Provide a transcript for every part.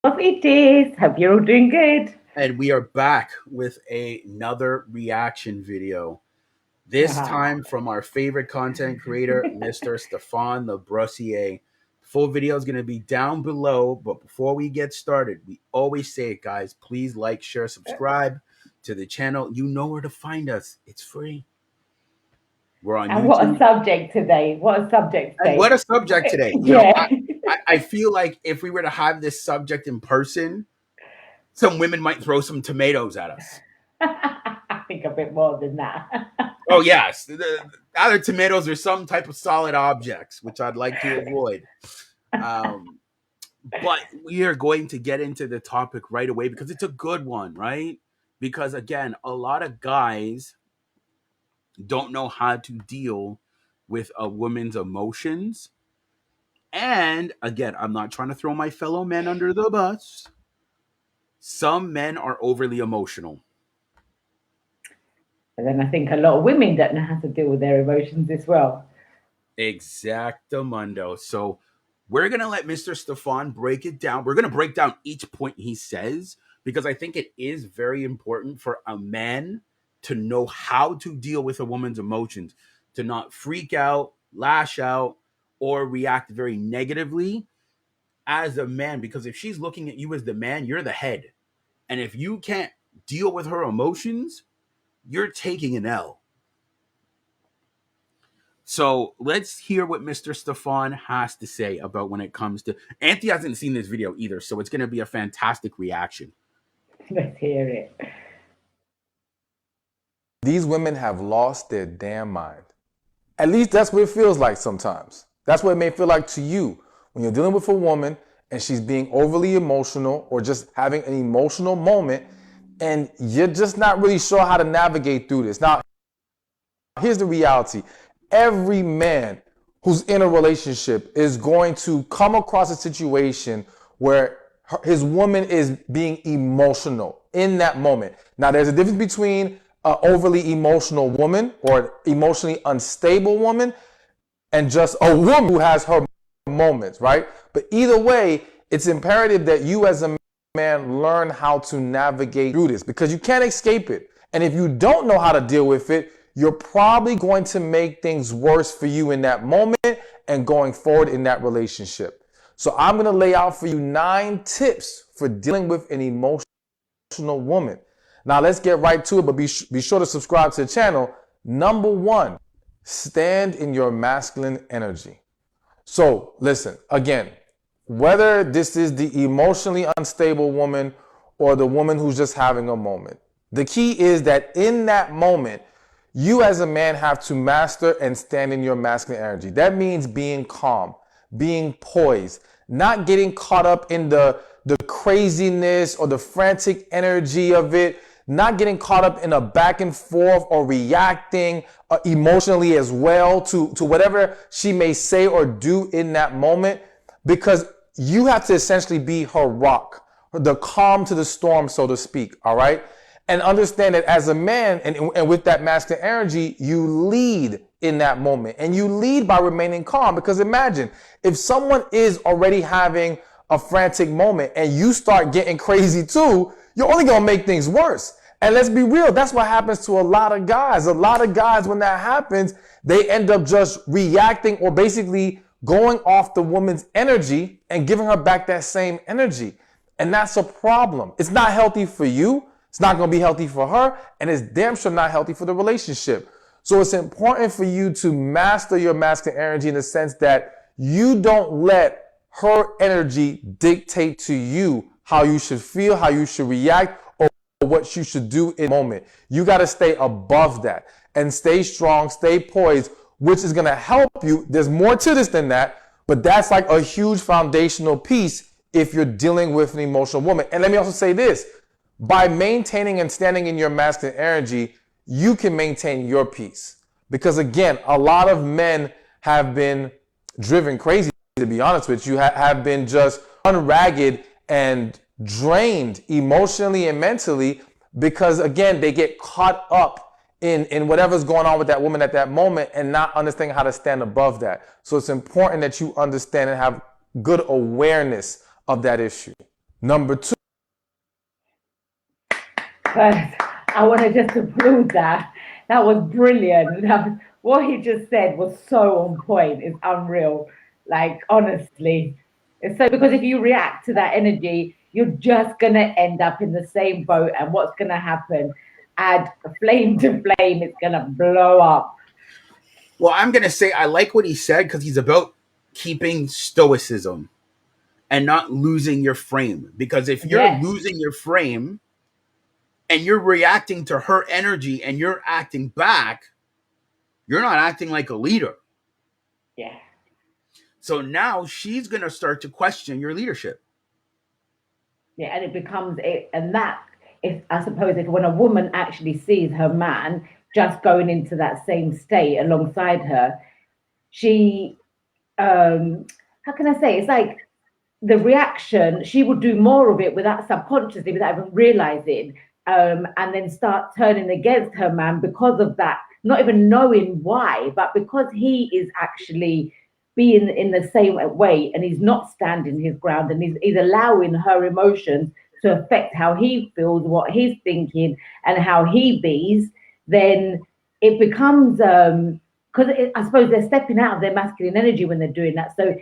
Love it is. Hope you're all doing good. And we are back with another reaction video. This Ah. time from our favorite content creator, Mr. Stefan Labrossier. Full video is going to be down below, but before we get started, we always say it, guys. Please like, share, subscribe to the channel. You know where to find us. It's free. We're on And what a YouTube. subject today. What a subject And what today. a subject today. Yeah. I feel like if we were to have this subject in person, some women might throw some tomatoes at us. I think a bit more than that. Oh yes, either tomatoes or some type of solid objects, which I'd like to avoid. Um, but we are going to get into the topic right away because it's a good one, right? Because again, a lot of guys don't know how to deal with a woman's emotions. And again, I'm not trying to throw my fellow men under the bus. Some men are overly emotional. But then I think a lot of women don't know how to deal with their emotions as well. Exactamundo. So we're gonna let Mr. Stefan break it down. We're gonna break down each point he says because I think it is very important for a man to know how to deal with a woman's emotions, to not freak out, lash out, or react very negatively as a man. Because if she's looking at you as the man, you're the head. And if you can't deal with her emotions, you're taking an L. So let's hear what Mr. Stefan has to say about when it comes to. Anthony hasn't seen this video either, so it's going to be a fantastic reaction. Let's hear it. These women have lost their damn mind. At least that's what it feels like sometimes. That's what it may feel like to you when you're dealing with a woman and she's being overly emotional or just having an emotional moment and you're just not really sure how to navigate through this. Now, here's the reality. Every man who's in a relationship is going to come across a situation where his woman is being emotional in that moment. Now, there's a difference between an overly emotional woman or emotionally unstable woman and just a woman who has her moments, right? But either way, it's imperative that you as a man learn how to navigate through this because you can't escape it. And if you don't know how to deal with it, you're probably going to make things worse for you in that moment and going forward in that relationship. So I'm going to lay out for you 9 tips for dealing with an emotional woman. Now let's get right to it, but be sure to subscribe to the channel. Number 1, stand in your masculine energy. So listen, again, whether this is the emotionally unstable woman or the woman who's just having a moment, the key is that in that moment, you as a man have to master and stand in your masculine energy. That means being calm, being poised, not getting caught up in the craziness or the frantic energy of it, not getting caught up in a back and forth or reacting emotionally as well to whatever she may say or do in that moment, because you have to essentially be her rock, the calm to the storm, so to speak, all right? And understand that as a man and with that masculine energy, you lead in that moment. And you lead by remaining calm. Because imagine if someone is already having a frantic moment and you start getting crazy too, you're only going to make things worse. And let's be real, that's what happens to a lot of guys. A lot of guys, when that happens, they end up just reacting or basically going off the woman's energy and giving her back that same energy. And that's a problem. It's not healthy for you. It's not going to be healthy for her, and it's damn sure not healthy for the relationship. So it's important for you to master your masculine energy in the sense that you don't let her energy dictate to you how you should feel, how you should react, or what you should do in the moment. You got to stay above that and stay strong, stay poised, which is going to help you. There's more to this than that, but that's like a huge foundational piece if you're dealing with an emotional woman. And let me also say this. By maintaining and standing in your masculine energy, you can maintain your peace. Because again, a lot of men have been driven crazy, to be honest with you, have been just unragged and drained emotionally and mentally because, again, they get caught up in whatever's going on with that woman at that moment and not understanding how to stand above that. So it's important that you understand and have good awareness of that issue. Number two. But I want to just applaud that. That was brilliant. What he just said was so on point. It's unreal. Like, honestly, it's so because if you react to that energy, you're just going to end up in the same boat. And what's going to happen? Add flame to flame, it's going to blow up. Well, I'm going to say I like what he said because he's about keeping stoicism and not losing your frame. Because if you're Yes. losing your frame and you're reacting to her energy and you're acting back, you're not acting like a leader. Yeah. So now she's going to start to question your leadership. Yeah, and it becomes it, and that if I suppose if when a woman actually sees her man just going into that same state alongside her, she how can I say it's like the reaction, she would do more of it without subconsciously, without even realizing, and then start turning against her man because of that, not even knowing why, but because he is actually being in the same way and he's not standing his ground and he's allowing her emotions to affect how he feels, what he's thinking, and how he bees, then it becomes because I suppose they're stepping out of their masculine energy when they're doing that. So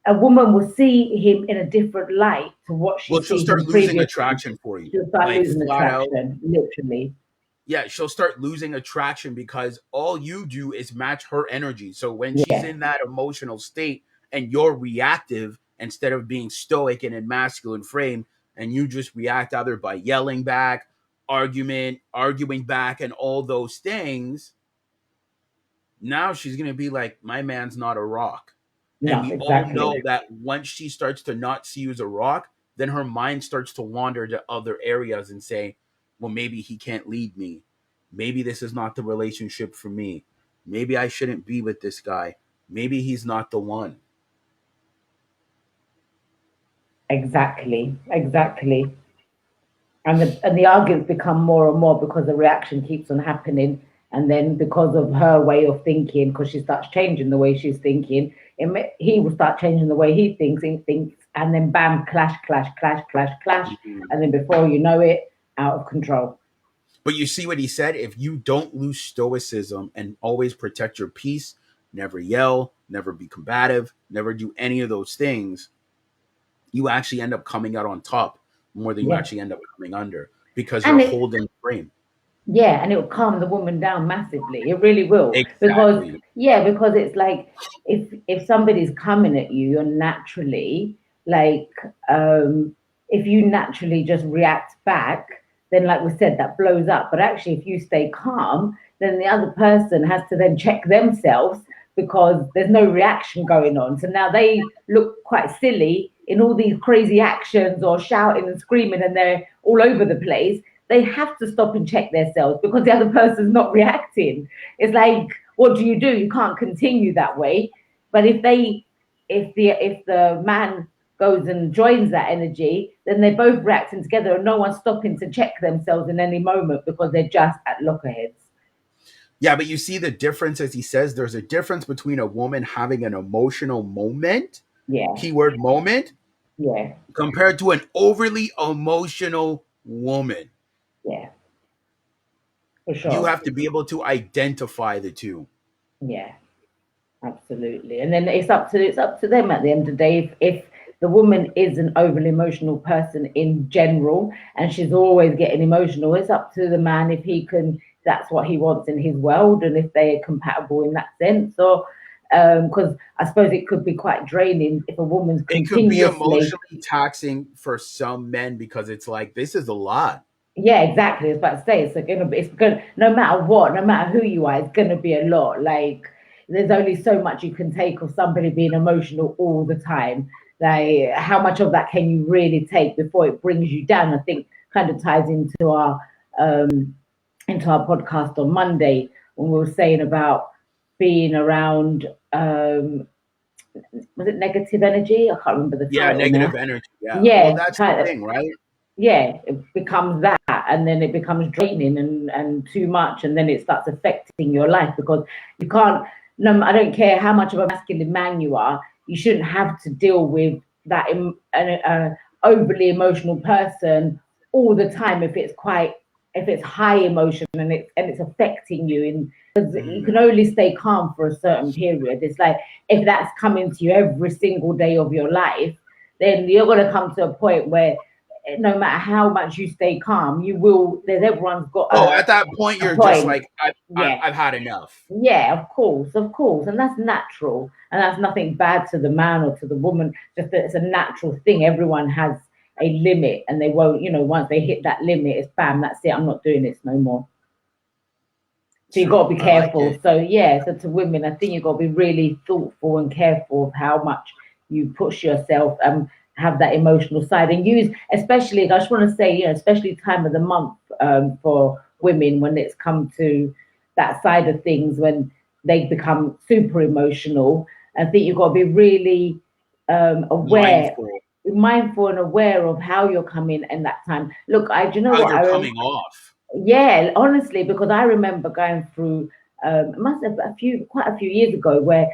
a woman will see him in a different light to what she Well, she'll sees start him losing previously. attraction for you. She'll start Like losing flat out. attraction, literally. Yeah, she'll start losing attraction because all you do is match her energy. So when she's Yeah, in that emotional state and you're reactive instead of being stoic and in masculine frame, and you just react either by yelling back, arguing back, and all those things, now she's going to be like, my man's not a rock. And no, we all exactly. know that once she starts to not see you as a rock, then her mind starts to wander to other areas and say, well, maybe he can't lead me. Maybe this is not the relationship for me. Maybe I shouldn't be with this guy. Maybe he's not the one. Exactly, exactly. And the arguments become more and more because the reaction keeps on happening. And then because of her way of thinking, because she starts changing the way she's thinking, he will start changing the way he thinks, and then bam, clash, clash, clash, clash, clash. Mhm. And then before you know it, out of control. But you see what he said? If you don't lose stoicism and always protect your peace, never yell, never be combative, never do any of those things, you actually end up coming out on top more than you Yeah. actually end up coming under because you're And it, holding frame. yeah, and it will calm the woman down massively. It really will. Because Exactly. yeah, because it's like if somebody's coming at you, you're naturally like if you naturally just react back, then like we said, that blows up. But actually if you stay calm, then the other person has to then check themselves because there's no reaction going on. So now they look quite silly in all these crazy actions or shouting and screaming and they're all over the place. They have to stop and check themselves because the other person's not reacting. It's like, what do? You can't continue that way. But if the man goes and joins that energy, then they're both reacting together and no one's stopping to check themselves in any moment because they're just at lockerheads. Yeah, but you see the difference as he says there's a difference between a woman having an emotional moment, Yeah, keyword moment, yeah, compared to an overly emotional woman. yeah, for You sure. have to be able to identify the two. Yeah. Absolutely. And then it's up to them at the end of the day. If the woman is an overly emotional person in general and she's always getting emotional, it's up to the man if he can that's what he wants in his world and if they're compatible in that sense. Or because I suppose it could be quite draining if a woman's It could be continuously. emotionally taxing for some men because it's like, this is a lot. Yeah, exactly. I was about to say it's gonna no matter what, no matter who you are, it's gonna be a lot. Like there's only so much you can take of somebody being emotional all the time. Like how much of that can you really take before it brings you down? I think kind of ties into our podcast on Monday when we were saying about being around was it negative energy? I can't remember the Yeah, title negative now. energy. Yeah. Well, Yeah, that's the kind of thing, right? yeah, it becomes that, and then it becomes draining and too much, and then it starts affecting your life because you can't. No, I don't care how much of a masculine man you are, you shouldn't have to deal with that overly emotional person all the time if it's high emotion and it's affecting you, in because you can only stay calm for a certain period. It's like if that's coming to you every single day of your life, then you're going to come to a point where no matter how much you stay calm, you will. There's everyone's got At that point, a you're just point. like, Yeah, I've had enough. yeah, of course, and that's natural, and that's nothing bad to the man or to the woman. Just that it's a natural thing. Everyone has a limit, and they won't. Once they hit that limit, it's bam. That's it. I'm not doing this no more. So you got to be I like careful. it. So yeah, so to women, I think you got to be really thoughtful and careful of how much you push yourself and have that emotional side and use, especially. I just want to say, especially time of the month for women when it's come to that side of things when they become super emotional. I think you've got to be really aware, Mindful mindful and aware of how you're coming in that time. Look, do you know how what you're coming off. yeah, honestly, because I remember going through must have quite a few years ago where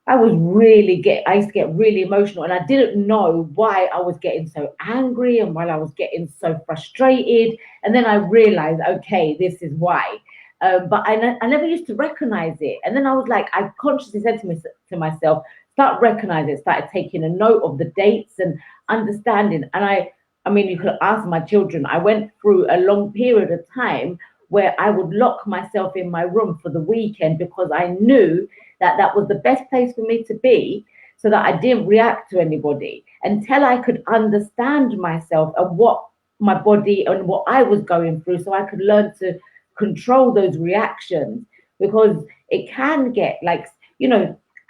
I used to get really emotional and I didn't know why I was getting so angry and why I was getting so frustrated. And then I realized, okay, this is why. But I never used to recognize it. And then I was like, I consciously said to myself, start recognizing it, started taking a note of the dates and understanding. And I mean, you could ask my children, I went through a long period of time where I would lock myself in my room for the weekend because I knew that was the best place for me to be so that I didn't react to anybody until I could understand myself and what my body and what I was going through so I could learn to control those reactions because it can get like,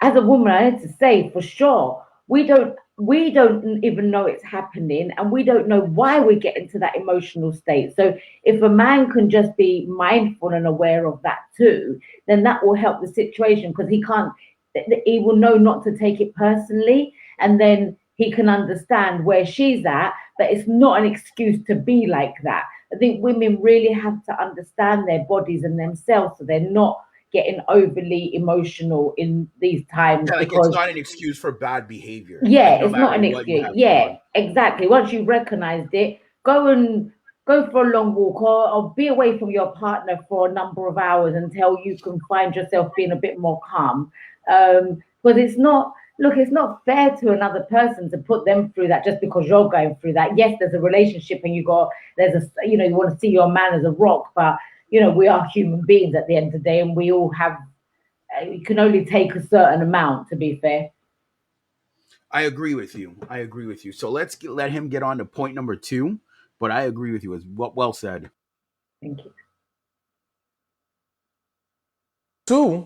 as a woman, I had to say for sure, we don't even know it's happening and we don't know why we get into that emotional state. So if a man can just be mindful and aware of that too, then that will help the situation because he will know not to take it personally and then he can understand where she's at, but it's not an excuse to be like that. I think women really have to understand their bodies and themselves so they're not getting overly emotional in these times Yeah, like it's because not an excuse for bad behavior. yeah, Like no it's not matter an what you excuse. have Yeah, done. exactly. Once you've recognized it, go for a long walk or be away from your partner for a number of hours until you can find yourself being a bit more calm. Because it's not fair to another person to put them through that just because you're going through that. Yes, there's a relationship and you want to see your man as a rock, but we are human beings at the end of the day and we all have, you can only take a certain amount to be fair. I agree with you. So let him get on to point number 2. But I agree with you. As well said. Thank you. 2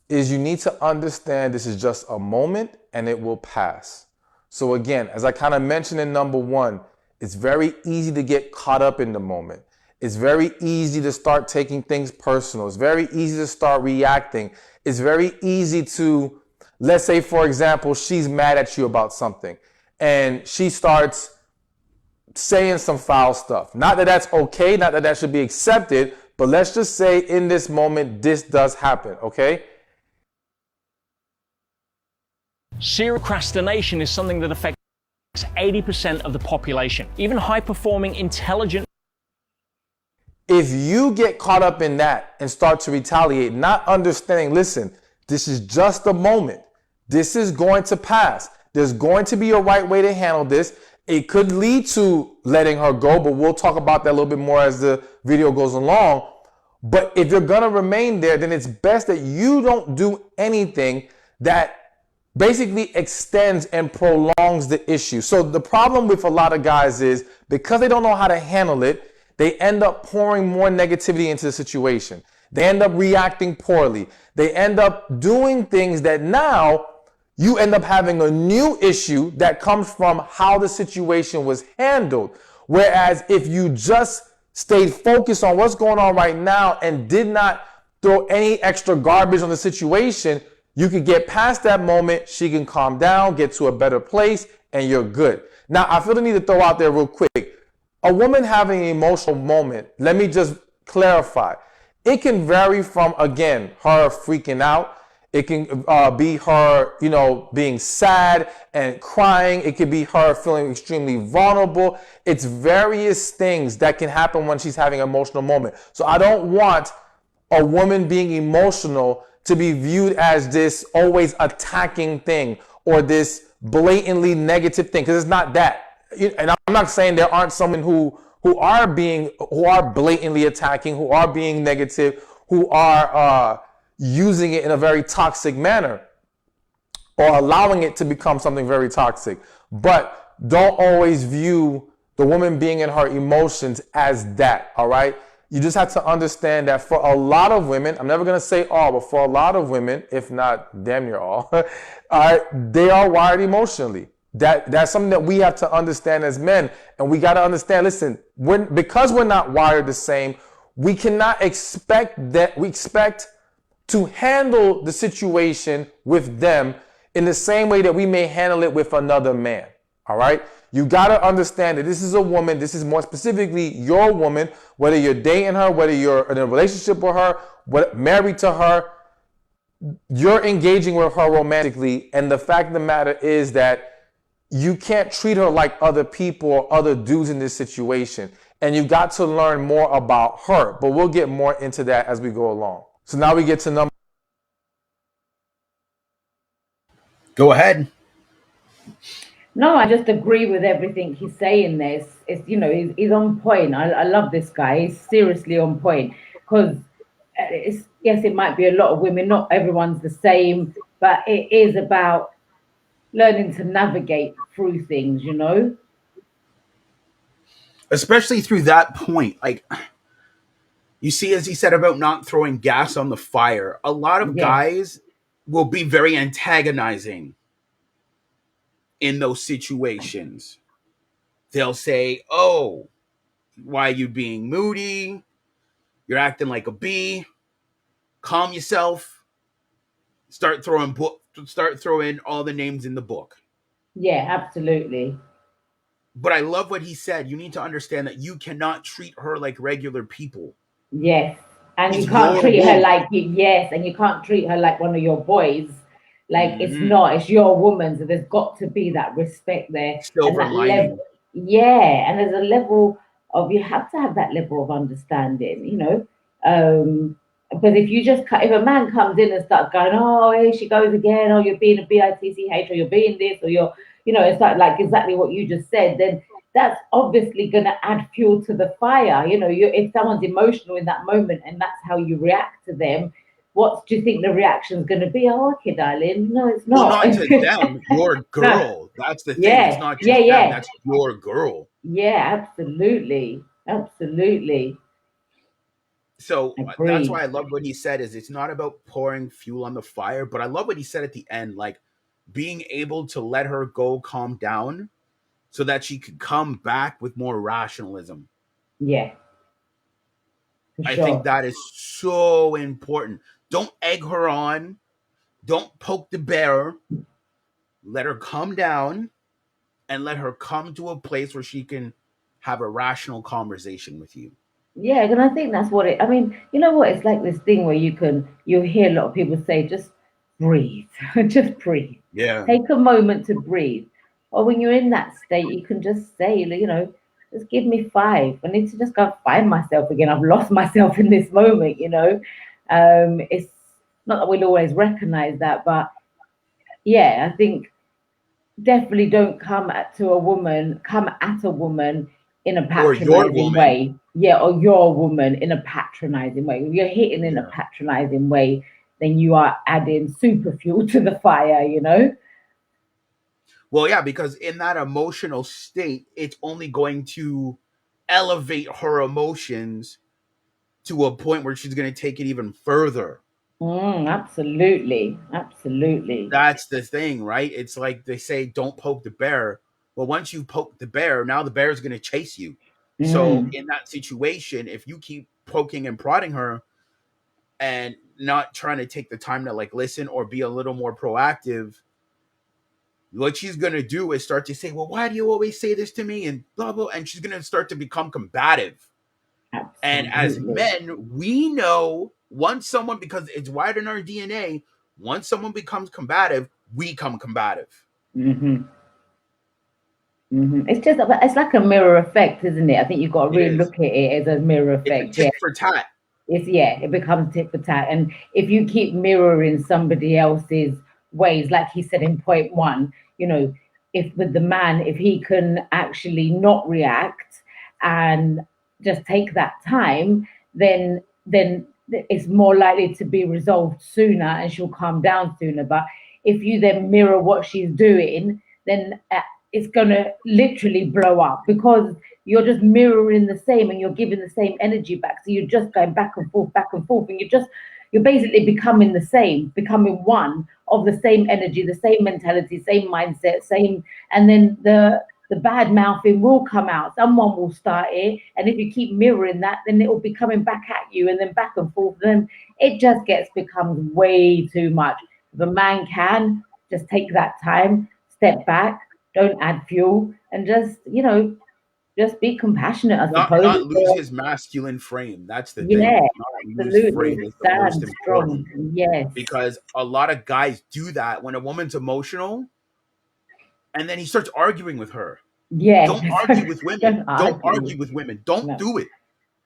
is you need to understand this is just a moment and it will pass. So again, as I kind of mentioned in number 1, it's very easy to get caught up in the moment. It's very easy to start taking things personal. It's very easy to start reacting. It's very easy to, let's say, for example, she's mad at you about something and she starts saying some foul stuff. Not that that's okay, not that that should be accepted, but let's just say in this moment, this does happen, okay? Serial procrastination is something that affects 80% of the population. Even high-performing, intelligent. If you get caught up in that and start to retaliate, not understanding, listen, this is just a moment. This is going to pass. There's going to be a right way to handle this. It could lead to letting her go, but we'll talk about that a little bit more as the video goes along. But if you're going to remain there, then it's best that you don't do anything that basically extends and prolongs the issue. So the problem with a lot of guys is because they don't know how to handle it, they end up pouring more negativity into the situation. They end up reacting poorly. They end up doing things that now you end up having a new issue that comes from how the situation was handled. Whereas if you just stayed focused on what's going on right now and did not throw any extra garbage on the situation, you could get past that moment, she can calm down, get to a better place, and you're good. Now, I feel the need to throw out there real quick. A woman having an emotional moment, let me just clarify. It can vary from, again, her freaking out. It can be her, being sad and crying. It could be her feeling extremely vulnerable. It's various things that can happen when she's having an emotional moment. So I don't want a woman being emotional to be viewed as this always attacking thing or this blatantly negative thing, because it's not that. And I'm not saying there aren't someone who are blatantly attacking, who are being negative, who are using it in a very toxic manner or allowing it to become something very toxic. But don't always view the woman being in her emotions as that, all right? You just have to understand that for a lot of women, I'm never gonna say all, but for a lot of women, if not damn near all, they are wired emotionally. That's something that we have to understand as men, and we got to understand. Listen, because we're not wired the same, we cannot expect that. We expect to handle the situation with them in the same way that we may handle it with another man. All right? You got to understand that this is a woman. This is more specifically your woman, whether you're dating her, whether you're in a relationship with her, married to her, you're engaging with her romantically. And the fact of the matter is that you can't treat her like other people or other dudes in this situation. And you got to learn more about her. But we'll get more into that as we go along. So now we get to number. Go ahead. No, I just agree with everything he's saying there. He's on point. I love this guy. He's seriously on point because yes, it might be a lot of women. Not everyone's the same, but it is about learning to navigate through things. Especially through that point. Like, you see, as he said about not throwing gas on the fire, a lot of Yeah, guys will be very antagonizing in those situations. They'll say, "Oh, why are you being moody? You're acting like a bee. Calm yourself. Start throwing all the names in the book." yeah, absolutely. But I love what he said. You need to understand that you cannot treat her like regular people. Yes. And you She's can't your treat her woman. like yes, and you can't treat her like one of your boys. Like Mm-hmm. it's your woman, so there's got to be that respect there and Silver that level. lining. Yeah, and there's a level of you have to have that level of understanding. Because if you just if a man comes in and starts going, oh, here she goes again, or you're being a bitch, or you're being this, or it's like exactly what you just said, then that's obviously going to add fuel to the fire. If someone's emotional in that moment and that's how you react to them, what do you think the reaction is going to be? Oh, okay, darling. No, it's Well, not. not to them, your No. girl. That's the thing. It's Yeah, not yeah, just them. yeah, That's your girl. yeah. Absolutely, absolutely. So that's Agreed. why I love what he said. Is it's not about pouring fuel on the fire, but I love what he said at the end, like being able to let her go, calm down, so that she could come back with more rationalism. Yeah, for I think sure. that is so important. Don't egg her on. Don't poke the bear. Let her come down and let her come to a place where she can have a rational conversation with you. Yeah, and I think that's what it. I mean, you know what? It's like this thing where you hear a lot of people say, just breathe, just breathe, Yeah. take a moment to breathe. Or when you're in that state, you can just say, just give me five. I need to just go find myself again. I've lost myself in this moment. It's not that we'll always recognize that, but yeah, I think definitely don't come at a woman in a Or your patronizing woman. way. Yeah, or your woman in a patronizing way. If you're hitting in a Yeah. patronizing way, then you are adding super fuel to the fire. Well, yeah, because in that emotional state, it's only going to elevate her emotions to a point where she's going to take it even further. Absolutely. Absolutely. That's the thing, right? It's like they say, don't poke the bear. Well, once you poke the bear, now the bear is going to chase you. So, Mm, in that situation, if you keep poking and prodding her and not trying to take the time to like listen or be a little more proactive, what she's going to do is start to say, well, why do you always say this to me? And blah, blah. And she's going to start to become combative. And as absolutely. men, we know once someone, because it's wired in our DNA, Once someone becomes combative, we become combative. It's just, it's like a mirror effect, isn't it? I think you've got to It really is. look at it as a mirror It's a effect. Yeah, tit for tat. it becomes tit for tat. And if you keep mirroring somebody else's ways, like he said in point one, you know, if with the man, if he can actually not react and just take that time, then it's more likely to be resolved sooner and she'll calm down sooner. But if you then mirror what she's doing, then it's gonna literally blow up because you're just mirroring the same and you're giving the same energy back. So you're just going back and forth, and you're basically becoming becoming one of the same energy, the same mentality, same mindset, same, and then the bad mouthing will come out. Someone will start it, and if you keep mirroring that, then it will be coming back at you, and then back and forth. Then it just becomes way too much. If a man can just take that time, step back, don't add fuel, and just be compassionate, I suppose. Not lose his masculine frame. That's the thing. Yeah, Not lose absolutely. frame is the most Stand important. strong. Yes. Because a lot of guys do that when a woman's emotional, and then he starts arguing with her. Yeah. Don't argue with women. Don't argue. argue with women. Don't do it.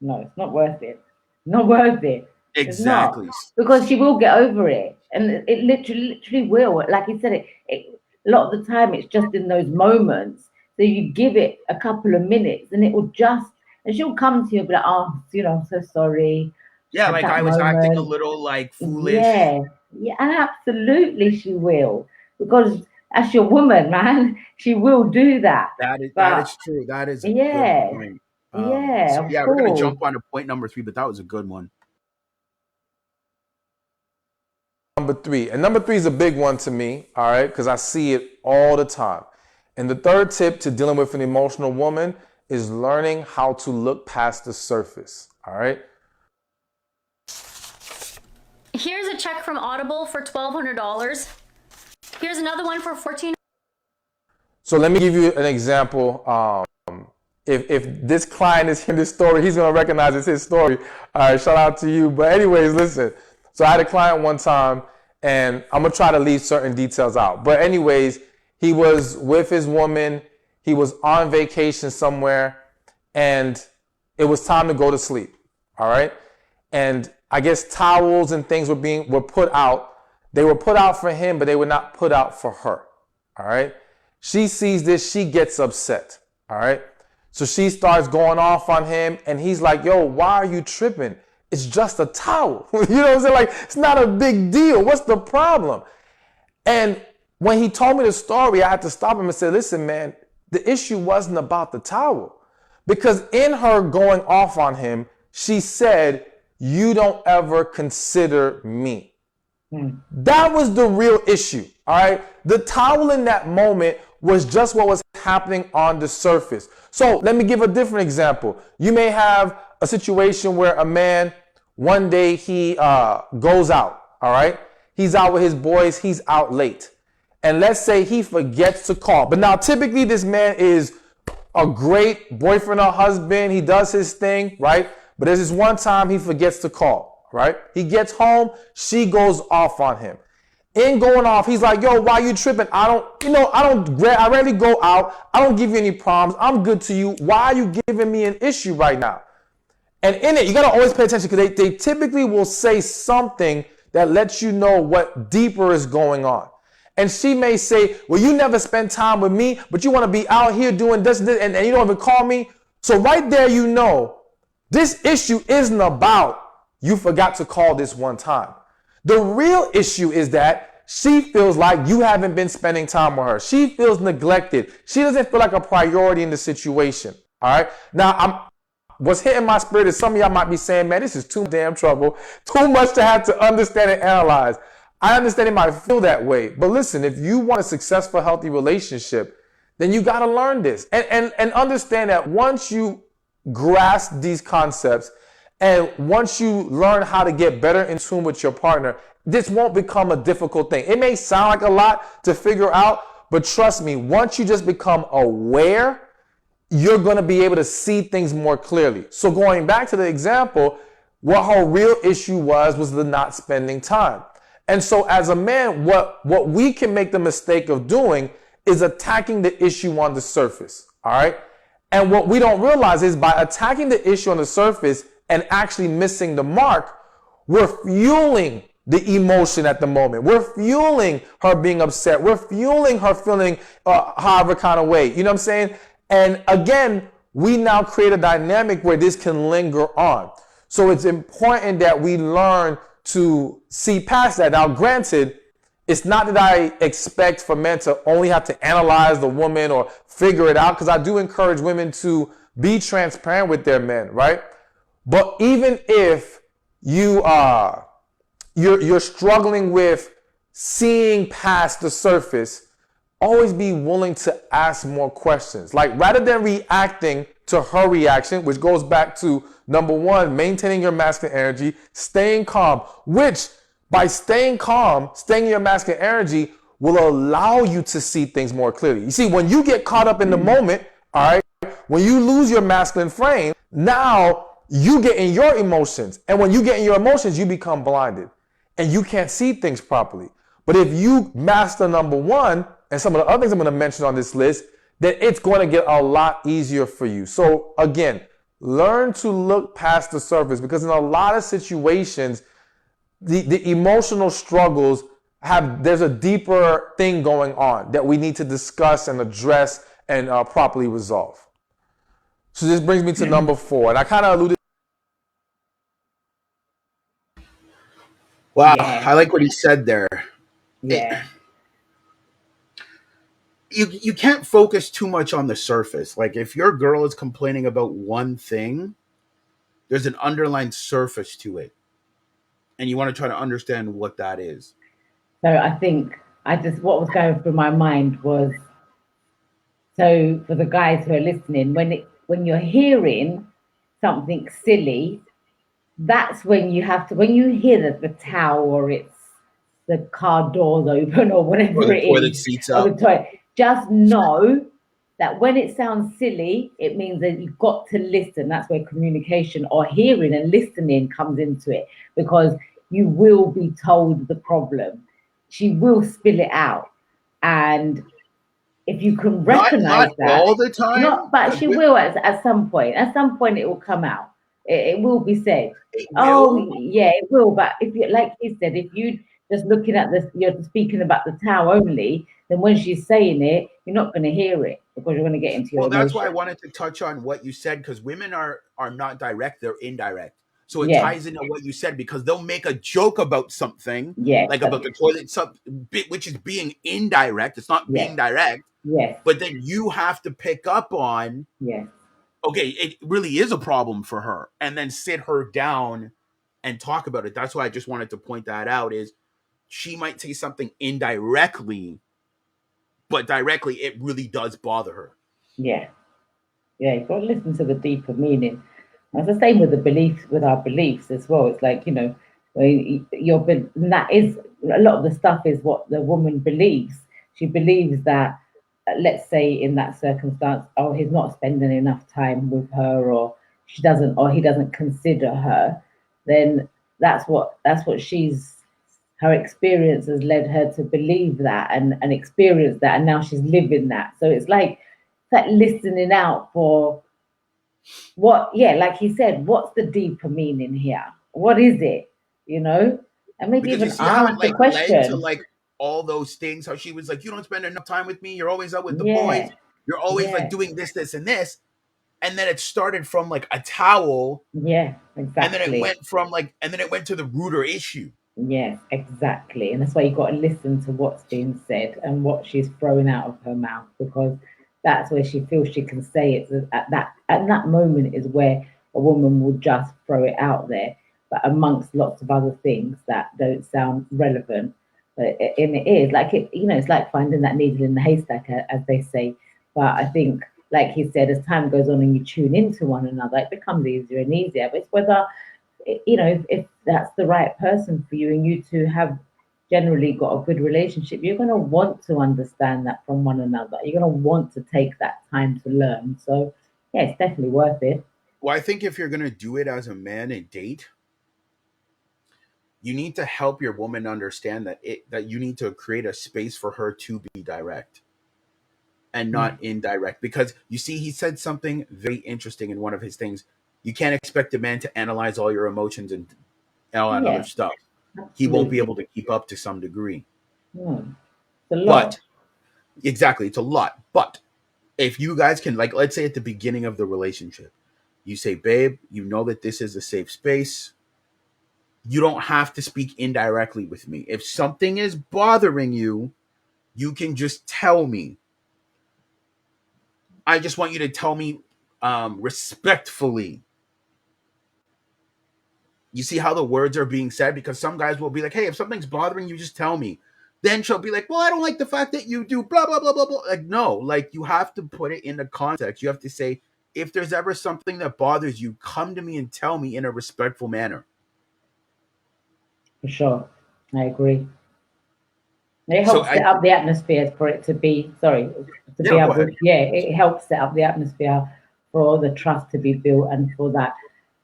No, it's not worth it. Not worth it. Exactly. It's not, because she will get over it, and it literally will. Like you said, a lot of the time it's just in those moments. So you give it a couple of minutes, and it will and she'll come to you and be like, "Oh, I'm so sorry." Yeah, like I was acting a little like foolish. Yeah, and absolutely she will, because that's your woman, man. She will do that. That is true. That is a good point. So we're gonna jump on to point number 3, but that was a good one. Number 3, and number 3 is a big one to me, all right, because I see it all the time. And the third tip to dealing with an emotional woman is learning how to look past the surface, all right? Here's a check from Audible for $1,200. Here's another one for $1,400. So let me give you an example. If this client is hearing this story, he's gonna recognize it's his story. All right, shout out to you. But anyways, listen. So I had a client one time, and I'm gonna try to leave certain details out. But anyways, he was with his woman. He was on vacation somewhere, and it was time to go to sleep. All right, and I guess towels and things were put out. They were put out for him, but they were not put out for her. All right. She sees this, she gets upset. All right. So she starts going off on him, and he's like, "Yo, why are you tripping? It's just a towel." You know what I'm saying? Like, it's not a big deal. What's the problem? And when he told me the story, I had to stop him and say, "Listen, man, the issue wasn't about the towel." Because in her going off on him, she said, "You don't ever consider me." That was the real issue, all right? The towel in that moment was just what was happening on the surface. So let me give a different example. You may have a situation where a man, one day he goes out, all right? He's out with his boys, he's out late. And let's say he forgets to call. But now typically this man is a great boyfriend or husband. He does his thing, right? But there's this one time he forgets to call, right? He gets home, she goes off on him. In going off, he's like, "Yo, why you tripping? I rarely go out. I don't give you any problems. I'm good to you. Why are you giving me an issue right now?" And in it, you gotta always pay attention, because they typically will say something that lets you know what deeper is going on. And she may say, "Well, you never spend time with me, but you want to be out here doing this, and you don't even call me." So right there, you know, this issue isn't about you forgot to call this one time. The real issue is that she feels like you haven't been spending time with her. She feels neglected. She doesn't feel like a priority in the situation. All right. Now, what's hitting my spirit is some of y'all might be saying, "Man, this is too damn trouble. Too much to have to understand and analyze." I understand it might feel that way. But listen, if you want a successful, healthy relationship, then you got to learn this and understand that once you grasp these concepts, and once you learn how to get better in tune with your partner, this won't become a difficult thing. It may sound like a lot to figure out, but trust me, once you just become aware, you're going to be able to see things more clearly. So going back to the example, what her real issue was the not spending time. And so as a man, what we can make the mistake of doing is attacking the issue on the surface. All right. And what we don't realize is by attacking the issue on the surface and actually missing the mark, we're fueling the emotion at the moment. We're fueling her being upset. We're fueling her feeling however kind of way. You know what I'm saying? And again, we now create a dynamic where this can linger on. So it's important that we learn to see past that. Now, granted, it's not that I expect for men to only have to analyze the woman or figure it out, because I do encourage women to be transparent with their men, right? But even if you're struggling with seeing past the surface, always be willing to ask more questions. Like, rather than reacting to her reaction, which goes back to number one, maintaining your masculine energy, staying calm, which by staying calm, staying in your masculine energy will allow you to see things more clearly. You see, when you get caught up in the moment, all right, when you lose your masculine frame, now you get in your emotions. And when you get in your emotions, you become blinded and you can't see things properly. But if you master number one and some of the other things I'm going to mention on this list, then it's going to get a lot easier for you. So again, learn to look past the surface, because in a lot of situations, the emotional struggles there's a deeper thing going on that we need to discuss and address and properly resolve. So this brings me to number 4, and I kind of alluded. Wow, Yeah. I like what he said there. Yeah. You can't focus too much on the surface. Like, if your girl is complaining about one thing, there's an underlying surface to it, and you want to try to understand what that is. So I think what was going through my mind was, so for the guys who are listening, when you're hearing something silly, that's when you have to, when you hear that the towel or it's the car doors open or whatever Or the it toilet is, seats or up. the toilet, just know that when it sounds silly, it means that you've got to listen. That's where communication or hearing and listening comes into it, because you will be told the problem. She will spill it out. And if you can recognize Not that, all the time. but she will at some point. At some point, it will come out. It will be said. It Oh, will. yeah, it will. But if you, like he said, if you just looking at this, you're speaking about the towel only, then when she's saying it, you're not going to hear it because you're going to get into your Well, that's emotion. why I wanted to touch on what you said, because women are not direct; they're indirect. So it Yeah, ties into what you said, because they'll make a joke about something, yeah, like about the toilet, which is being indirect. It's not yeah, being direct, yes, but then you have to pick up on, yes, okay, it really is a problem for her, and then sit her down and talk about it. That's why I just wanted to point that out. Is she might say something indirectly, but directly it really does bother her. yeah, yeah. You've got to listen to the deeper meaning. It's the same with the beliefs, with our beliefs as well. It's like, that is a lot of the stuff is what the woman believes. She believes that, let's say in that circumstance, oh, he's not spending enough time with her, or he doesn't consider her. Then that's what her experience has led her to believe that and experience that, and now she's living that. So it's like that listening out for like he said, what's the deeper meaning here? What is it? And maybe Because you even see how it ask the like led to question. like all those things, how she was like, you don't spend enough time with me, you're always out with the boys, Yeah, you're always like yeah, doing this and this. And then it started from like a towel, yeah, and then it exactly. went from like, and then it went to the rooter issue. Yes, exactly. And that's why you've got to listen to what's being said and what she's throwing out of her mouth, because that's where she feels she can say it. At that moment is where a woman will just throw it out there, but amongst lots of other things that don't sound relevant. And it is like it's like finding that needle in the haystack, as they say. But I think, like he said, as time goes on and you tune into one another, it becomes easier and easier. But it's whether if that's the right person for you and you two have generally got a good relationship, you're going to want to understand that from one another. You're going to want to take that time to learn. So yeah, it's definitely worth it. Well, I think if you're gonna do it as a man and date, you need to help your woman understand that you need to create a space for her to be direct and not indirect. Because you see, he said something very interesting in one of his things. You can't expect a man to analyze all your emotions and all that other Yeah, stuff. He won't be absolutely. able to keep up to some degree. Mm, it's a lot. But exactly, it's a lot. But if you guys can, like, let's say at the beginning of the relationship, you say, babe, you know that this is a safe space. You don't have to speak indirectly with me. If something is bothering you, you can just tell me. I just want you to tell me respectfully. You see how the words are being said? Because some guys will be like, hey, if something's bothering you, just tell me. Then she'll be like, well, I don't like the fact that you do blah, blah, blah, blah, blah. Like, no, like you have to put it in the context. You have to say, if there's ever something that bothers you, come to me and tell me in a respectful manner. For sure. I agree. It So helps set up the atmosphere for it to be, sorry, to be yeah, go able, ahead. yeah, it helps set up the atmosphere for the trust to be built and for that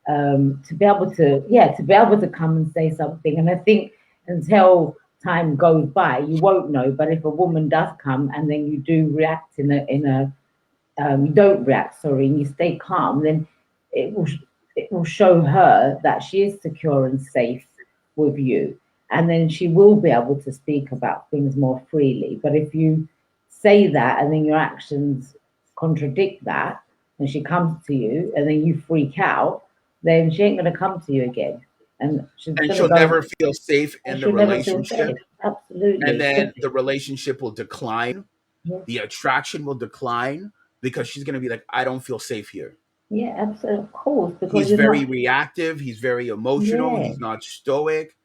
to be able to, yeah, to be able to come and say something. And I think until time goes by, you won't know. But if a woman does come and then you do react you don't react, sorry, and you stay calm, then it will it will show her that she is secure and safe with you, and then she will be able to speak about things more freely. But if you say that and then your actions contradict that, and she comes to you and then you freak out, then she ain't gonna come to you again, and she's And gonna she'll go, never feel safe and in the she'll never feel relationship. safe. And Absolutely. then the relationship will decline. Yeah, The attraction will decline because she's going to be like, I don't feel safe here. yeah, absolutely, of course, because He's you're very not. reactive. He's very emotional. Yeah, He's not stoic.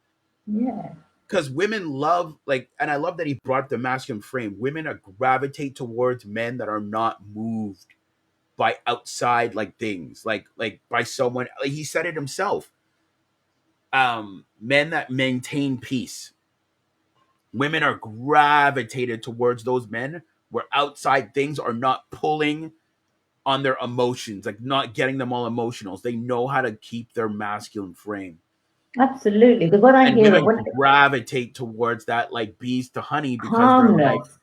yeah. Because women love, like, and I love that he brought the masculine frame. Women are gravitate towards men that are not moved by outside like things, like by someone. Like he said it himself. Men that maintain peace. Women are gravitated towards those men where outside things are not pulling on their emotions, like not getting them all emotional. They know how to keep their masculine frame. Absolutely, because when I And hear it, women when gravitate towards that like bees to honey because they're like, calmness,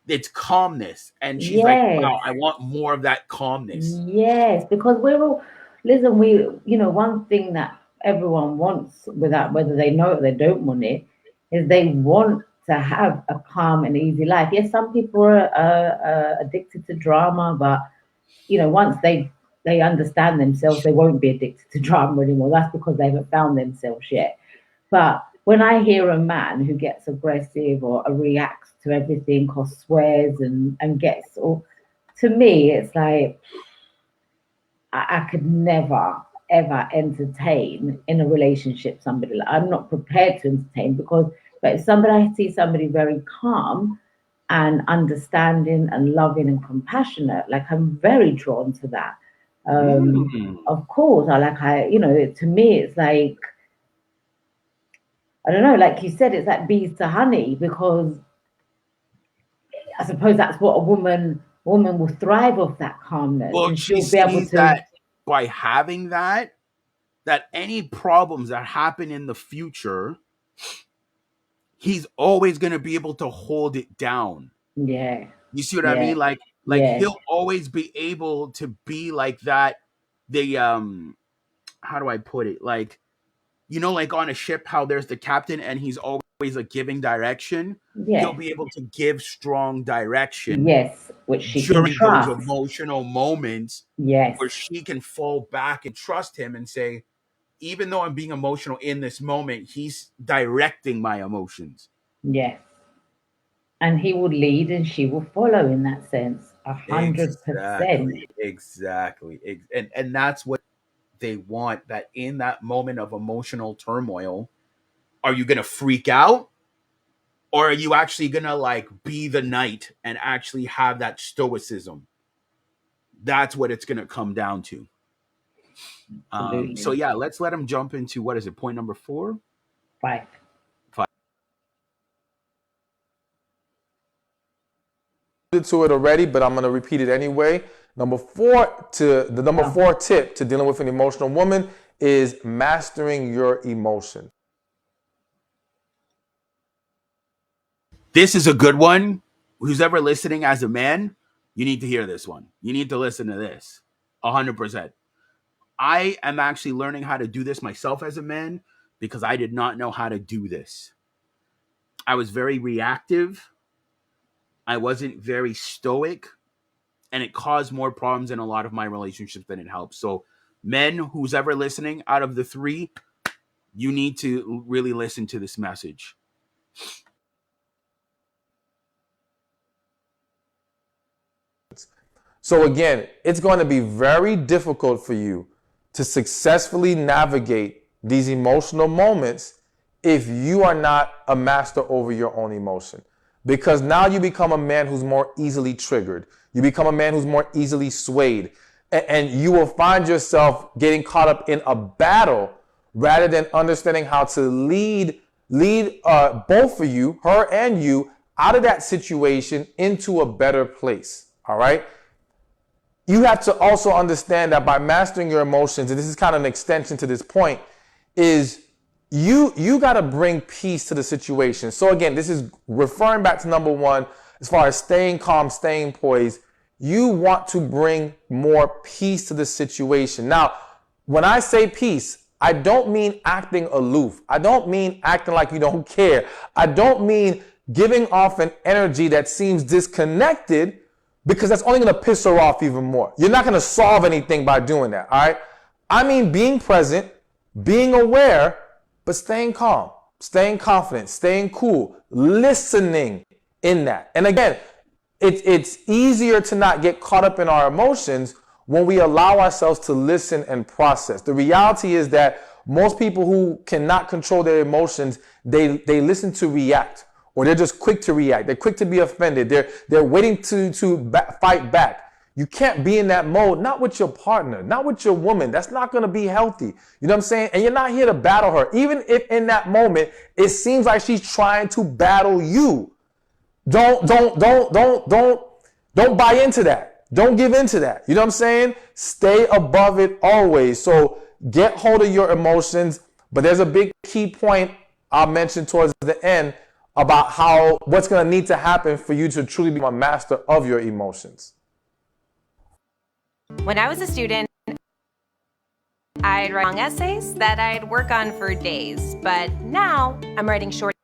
it's calmness. And she's like, yes, wow, I want more of that calmness. yes, because we're all, listen, we, one thing that everyone wants, without whether they know it or they don't want it, is they want to have a calm and easy life. Yes, some people are addicted to drama, but once they understand themselves, they won't be addicted to drama anymore. That's because they haven't found themselves yet. But when I hear a man who gets aggressive or reacts to everything or swears and gets all, to me, it's like I could never ever entertain in a relationship somebody like, I'm not prepared to entertain, because but if somebody, I see somebody very calm and understanding and loving and compassionate, like I'm very drawn to that. Mm. Of course, to me, it's like, I don't know, like you said, it's like bees to honey, because I suppose that's what a woman will thrive off, that calmness, Well, and she she'll be able sees to. that by having that any problems that happen in the future, he's always going to be able to hold it down. Yeah, You see what I yeah, mean? Like yeah, he'll always be able to be like that. The how do I put it? Like, like on a ship, how there's the captain and he's always like giving direction. He'll yeah, be able to give strong direction yes, which she can during those trust. emotional moments Yes, where she can fall back and trust him and say, even though I'm being emotional in this moment, he's directing my emotions. yes, and he will lead and she will follow in that sense, 100%. Exactly. And that's what they want, that in that moment of emotional turmoil, are you going to freak out? Or are you actually going to like be the knight and actually have that stoicism? That's what it's going to come down to. So Absolutely. yeah, let's let him jump into, what is it, point number 4? Right. To it already, but I'm going to repeat it anyway. Number four Oh, 4 tip to dealing with an emotional woman is mastering your emotion. This is a good one. Who's ever listening as a man, you need to hear this one. You need to listen to this. 100%. I am actually learning how to do this myself as a man because I did not know how to do this. I was very reactive. I wasn't very stoic, and it caused more problems in a lot of my relationships than it helped. So, men, who's ever listening, out of the three, you need to really listen to this message. So again, it's going to be very difficult for you to successfully navigate these emotional moments if you are not a master over your own emotion. Because now you become a man who's more easily triggered. You become a man who's more easily swayed. And you will find yourself getting caught up in a battle rather than understanding how to lead both of you, her and you, out of that situation into a better place. All right? You have to also understand that by mastering your emotions, and this is kind of an extension to this point, is you got to bring peace to the situation. So again, this is referring back to number one, as far as staying calm, staying poised. You want to bring more peace to the situation. Now, when I say peace, I don't mean acting aloof. I don't mean acting like you don't care. I don't mean giving off an energy that seems disconnected, because that's only going to piss her off even more. You're not going to solve anything by doing that, all right? I mean being present, being aware, but staying calm, staying confident, staying cool, listening in that. And again, it's easier to not get caught up in our emotions when we allow ourselves to listen and process. The reality is that most people who cannot control their emotions, they listen to react, or they're just quick to react. They're quick to be offended. They're waiting to fight back. You can't be in that mode, not with your partner, not with your woman. That's not going to be healthy. You know what I'm saying? And you're not here to battle her. Even if in that moment, it seems like she's trying to battle you. Don't buy into that. Don't give into that. You know what I'm saying? Stay above it always. So get hold of your emotions. But there's a big key point I'll mention towards the end about what's going to need to happen for you to truly become a master of your emotions. When I was a student, I'd write long essays that I'd work on for days. But now I'm writing short.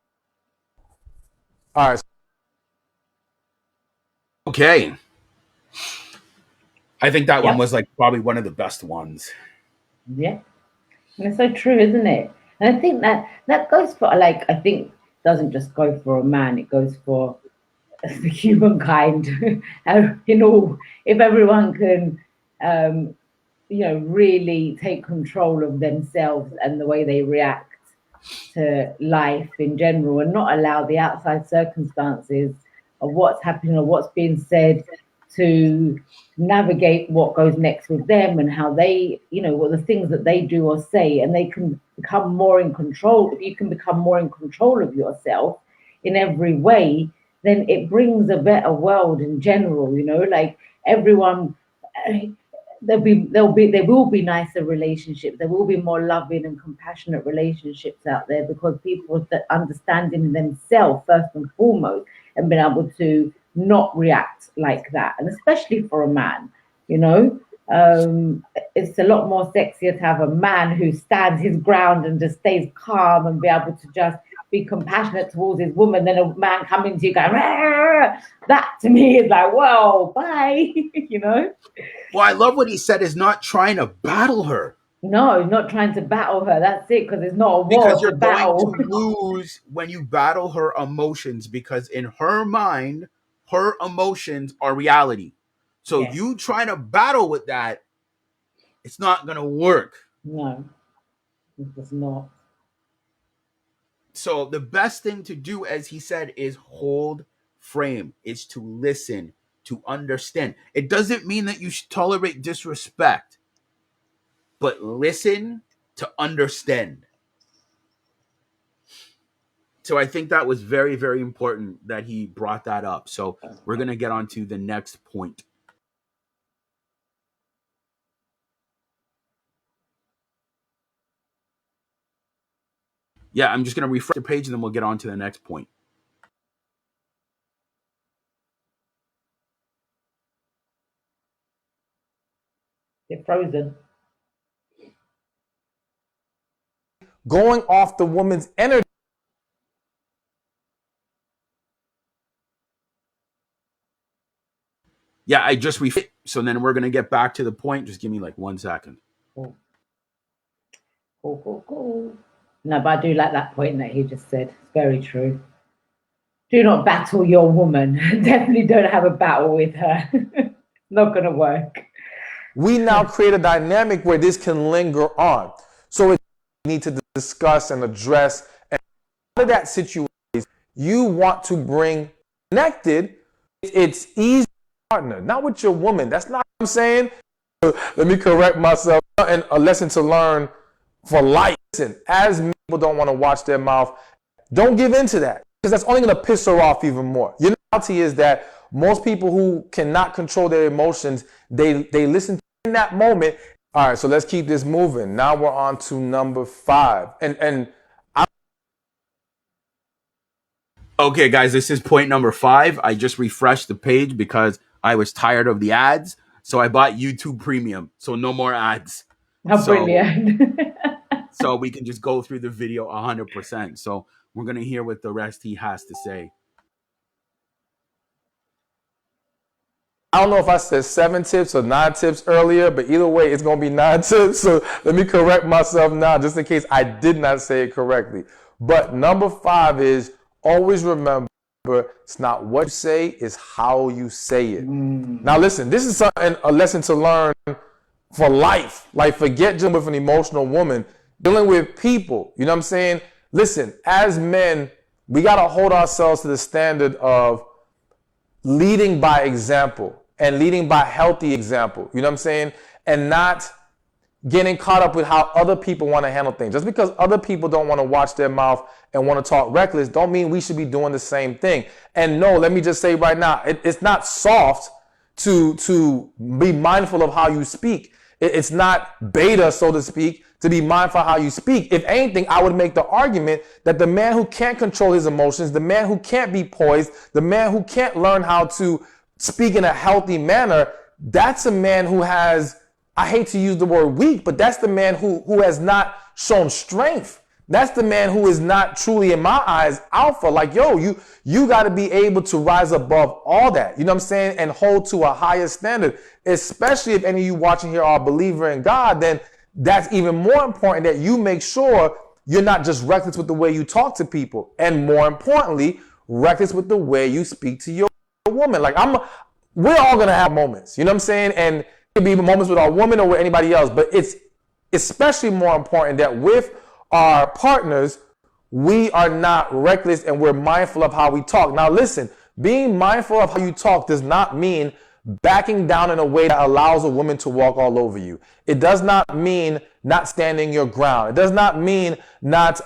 All right. Okay. I think that one was like probably one of the best ones. Yeah. And it's so true, isn't it? And I think that goes for, like, I think doesn't just go for a man, it goes for the humankind. If everyone can really take control of themselves and the way they react to life in general, and not allow the outside circumstances of what's happening or what's being said to navigate what goes next with them, and how they, what the things that they do or say, and they can become more in control. If you can become more in control of yourself in every way, then it brings a better world in general. Like everyone, there will be nicer relationships. There will be more loving and compassionate relationships out there, because people that understanding themselves first and foremost, and being able to not react like that. And especially for a man, it's a lot more sexier to have a man who stands his ground and just stays calm and be able to just be compassionate towards his woman than a man coming to you going, "Rah!" That to me is like, whoa, bye. Well, I love what he said, is not trying to battle her. No, not trying to battle her. That's it, because it's not a war. Because you're it's a battle. going to lose when you battle her emotions, because in her mind, her emotions are reality. So you trying to battle with that, it's not going to work. No, it does not. So the best thing to do, as he said, is hold frame. Is to listen, to understand. It doesn't mean that you should tolerate disrespect, but listen to understand. So I think that was very, very important that he brought that up. So we're going to get on to the next point. Yeah, I'm just going to refresh the page and then we'll get on to the next point. frozen. Going off the woman's energy. Yeah, I just so then we're gonna get back to the point. Just give me like 1 second. Cool. No, but I do like that point that he just said. It's very true. Do not battle your woman. Definitely don't have a battle with her. Not gonna work. We now create a dynamic where this can linger on. So we need to discuss and address. And out of that situation, you want to bring connected. It's easy partner, not with your woman. That's not what I'm saying. Let me correct myself. And a lesson to learn for life. Listen, as people don't want to watch their mouth, don't give in to that, because that's only going to piss her off even more. Your reality is that most people who cannot control their emotions, they listen in that moment. All right, so let's keep this moving. Now we're on to number 5. Okay, guys, this is point number 5. I just refreshed the page because I was tired of the ads. So I bought YouTube Premium. So no more ads. How brilliant. So we can just go through the video 100%. So we're going to hear what the rest he has to say. I don't know if I said 7 tips or 9 tips earlier, but either way, it's going to be 9 tips. So let me correct myself now, just in case I did not say it correctly. But number 5 is always remember, it's not what you say, it's how you say it. Now listen, this is a lesson to learn for life. Like, forget dealing with an emotional woman, dealing with people. You know what I'm saying? Listen, as men, we got to hold ourselves to the standard of leading by example and leading by healthy example. You know what I'm saying? And not getting caught up with how other people want to handle things. Just because other people don't want to watch their mouth and want to talk reckless, don't mean we should be doing the same thing. And no, let me just say right now, it's not soft to be mindful of how you speak. It's not beta, so to speak, to be mindful of how you speak. If anything, I would make the argument that the man who can't control his emotions, the man who can't be poised, the man who can't learn how to speak in a healthy manner, that's a man who has, I hate to use the word weak, but that's the man who has not shown strength. That's the man who is not truly, in my eyes, alpha. Like, yo, you got to be able to rise above all that. You know what I'm saying? And hold to a higher standard. Especially if any of you watching here are a believer in God, then that's even more important that you make sure you're not just reckless with the way you talk to people. And more importantly, reckless with the way you speak to your woman. Like, we're all going to have moments. You know what I'm saying? And it can be moments with our woman or with anybody else. But it's especially more important that with our partners, we are not reckless and we're mindful of how we talk. Now listen, being mindful of how you talk does not mean backing down in a way that allows a woman to walk all over you. It does not mean not standing your ground. It does not mean not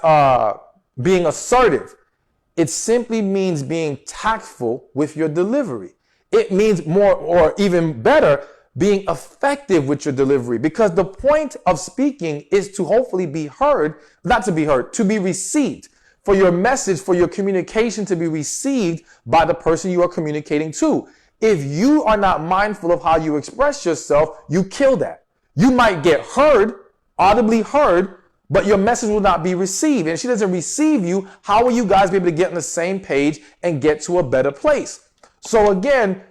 being assertive. It simply means being tactful with your delivery. It means more, or even better, being effective with your delivery, because the point of speaking is to hopefully be heard, not to be heard, to be received, for your message, for your communication to be received by the person you are communicating to. If you are not mindful of how you express yourself, you kill that. You might get heard, audibly heard, but your message will not be received. And if she doesn't receive you, how will you guys be able to get on the same page and get to a better place? So again,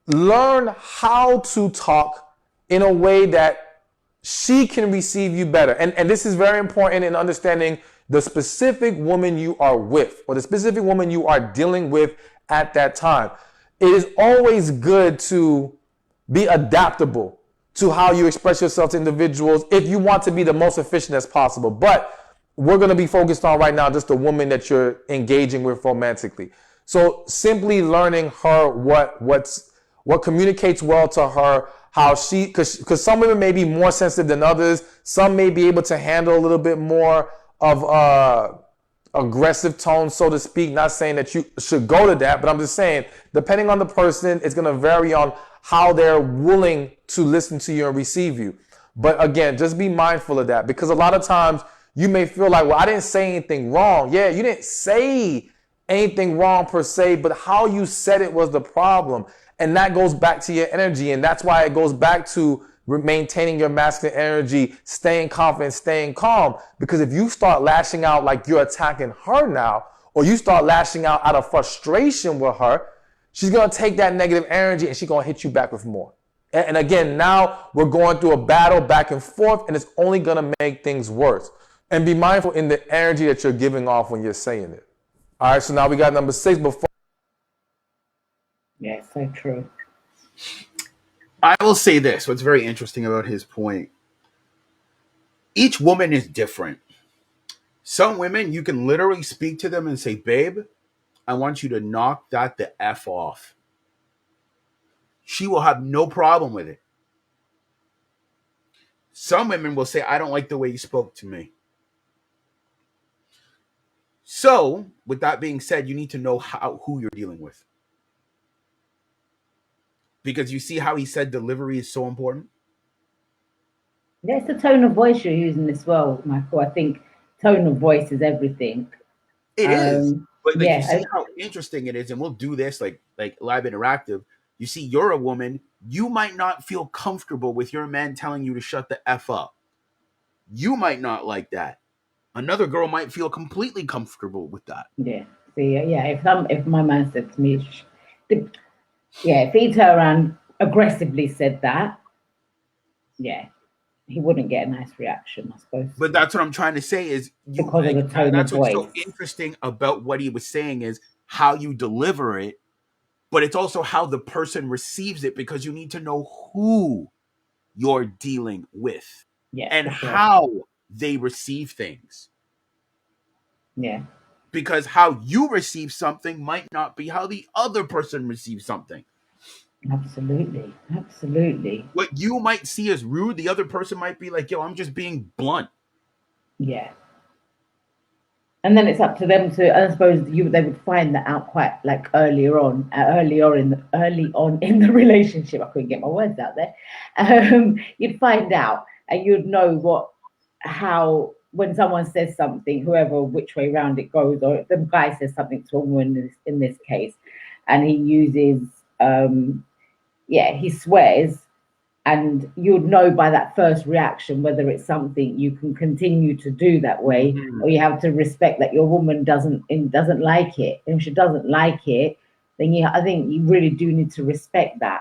learn how to talk in a way that she can receive you better. And this is very important in understanding the specific woman you are with, or the specific woman you are dealing with at that time. It is always good to be adaptable to how you express yourself to individuals if you want to be the most efficient as possible. But we're going to be focused on right now just the woman that you're engaging with romantically. So simply learning her what communicates well to her, how she, because some women may be more sensitive than others. Some may be able to handle a little bit more of aggressive tone, so to speak. Not saying that you should go to that, but I'm just saying, depending on the person, it's going to vary on how they're willing to listen to you and receive you. But again, just be mindful of that, because a lot of times you may feel like, well, I didn't say anything wrong. Yeah, you didn't say anything wrong per se, but how you said it was the problem. And that goes back to your energy. And that's why it goes back to maintaining your masculine energy, staying confident, staying calm. Because if you start lashing out like you're attacking her now, or you start lashing out of frustration with her, she's going to take that negative energy and she's going to hit you back with more. And again, now we're going through a battle back and forth, and it's only going to make things worse. And be mindful in the energy that you're giving off when you're saying it. All right, so now we got number 6. Yeah, so true. I will say this. What's very interesting about his point, each woman is different. Some women, you can literally speak to them and say, babe, I want you to knock that the F off. She will have no problem with it. Some women will say, I don't like the way you spoke to me. So, with that being said, you need to know who you're dealing with. Because you see how he said delivery is so important? Yeah, it's the tone of voice you're using as well, Michael. I think tone of voice is everything. It is. But like, yeah, you see how interesting it is, and we'll do this like live interactive. You see, you're a woman. You might not feel comfortable with your man telling you to shut the F up. You might not like that. Another girl might feel completely comfortable with that. Yeah. See, yeah. If my man said to me, if he turned around aggressively said that, yeah, he wouldn't get a nice reaction, I suppose. But that's what I'm trying to say is because of the tone that's of what's voice. so interesting about what he was saying is how you deliver it, but it's also how the person receives it, because you need to know who you're dealing with and how they receive things. Yeah. Because how you receive something might not be how the other person receives something. Absolutely. Absolutely. What you might see as rude, the other person might be like, yo, I'm just being blunt. Yeah. And then it's up to them to, I suppose they would find that out quite like early on in the relationship. I couldn't get my words out there. You'd find out and you'd know how when someone says something, which way round it goes, or if the guy says something to a woman in this case, and he uses, he swears, and you'd know by that first reaction whether it's something you can continue to do that way, or you have to respect that your woman doesn't like it. And if she doesn't like it, then I think you really do need to respect that.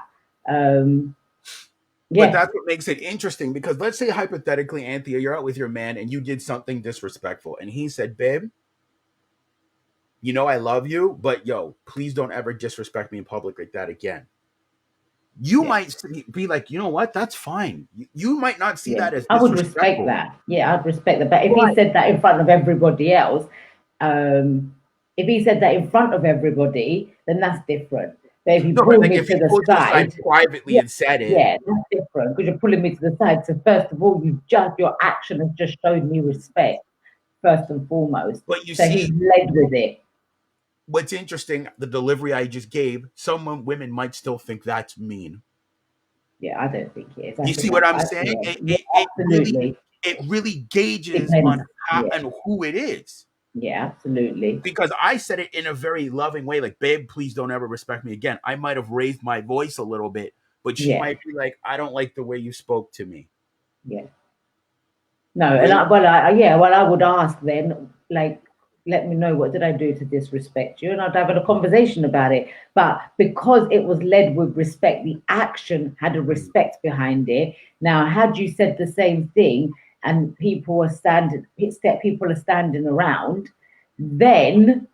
But that's what makes it interesting, because let's say hypothetically, Anthea, you're out with your man and you did something disrespectful, and he said, babe, you know I love you, but yo, please don't ever disrespect me in public like that again. You might be like, you know what? That's fine. You might not see that as disrespectful. I would respect that. Yeah, I'd respect that. But if he said that in front of everybody else, then that's different. But if you pull me to the side privately and said it, yeah, that's different, because you're pulling me to the side. So first of all, your action has just showed me respect first and foremost. But you see, he's led with it. What's interesting, the delivery I just gave, some women might still think that's mean. Yeah, I don't think it is. You see what I'm saying? It really gauges on how and who it is. Yeah, absolutely. Because I said it in a very loving way, like, babe, please don't ever respect me again. I might have raised my voice a little bit, but she might be like, I don't like the way you spoke to me. Yeah. No, and I would ask then, like, let me know, what did I do to disrespect you? And I'd have a conversation about it. But because it was led with respect, the action had a respect behind it. Now, had you said the same thing and people are standing around, then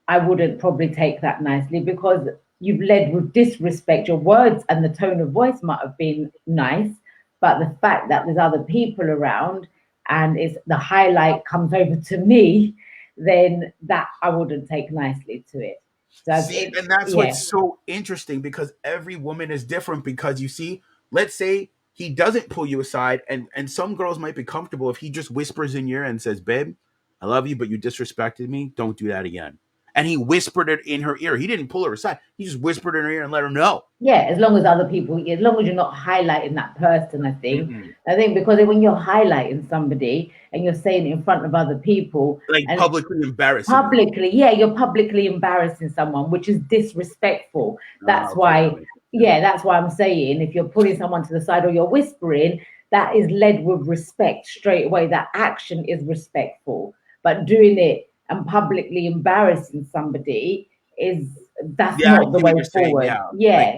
I wouldn't probably take that nicely, because you've led with disrespect. Your words and the tone of voice might have been nice, but the fact that there's other people around and the highlight comes over to me, then that I wouldn't take nicely to it. So and that's what's so interesting, because every woman is different. Because you see, let's say he doesn't pull you aside, and some girls might be comfortable if he just whispers in your ear and says, babe, I love you, but you disrespected me. Don't do that again. And he whispered it in her ear. He didn't pull her aside. He just whispered in her ear and let her know. Yeah, as long as you're not highlighting that person, I think. Mm-hmm. I think because when you're highlighting somebody and you're saying it in front of other people, like publicly embarrassing. You're publicly embarrassing someone, which is disrespectful. That's why Yeah, that's why I'm saying if you're pulling someone to the side or you're whispering, that is led with respect straight away. That action is respectful. But doing it and publicly embarrassing somebody is that's Yeah, I not the see what way you're saying. forward. Yeah, like Yeah,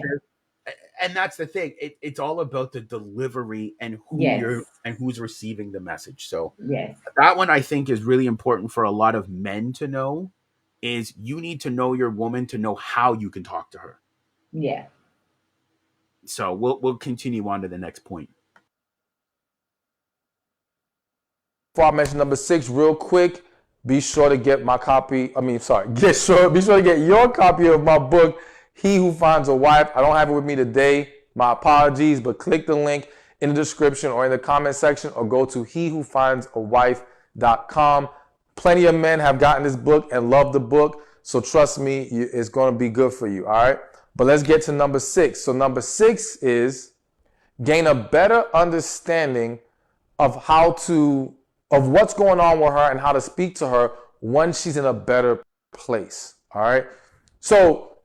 and that's the thing. It's all about the delivery and yes, who's receiving the message. So yes, that one I think is really important for a lot of men to know. Is you need to know your woman to know how you can talk to her. yeah. So we'll continue on to the next point. Before I mention number 6, real quick, be sure to get my copy. I mean, sorry, be sure to get your copy of my book, He Who Finds a Wife. I don't have it with me today. My apologies, but click the link in the description or in the comment section or go to hewhofinds.awife.com. Plenty of men have gotten this book and love the book, so trust me, it's going to be good for you, all right? But let's get to number 6. So number 6 is gain a better understanding of of what's going on with her and how to speak to her when she's in a better place. All right. So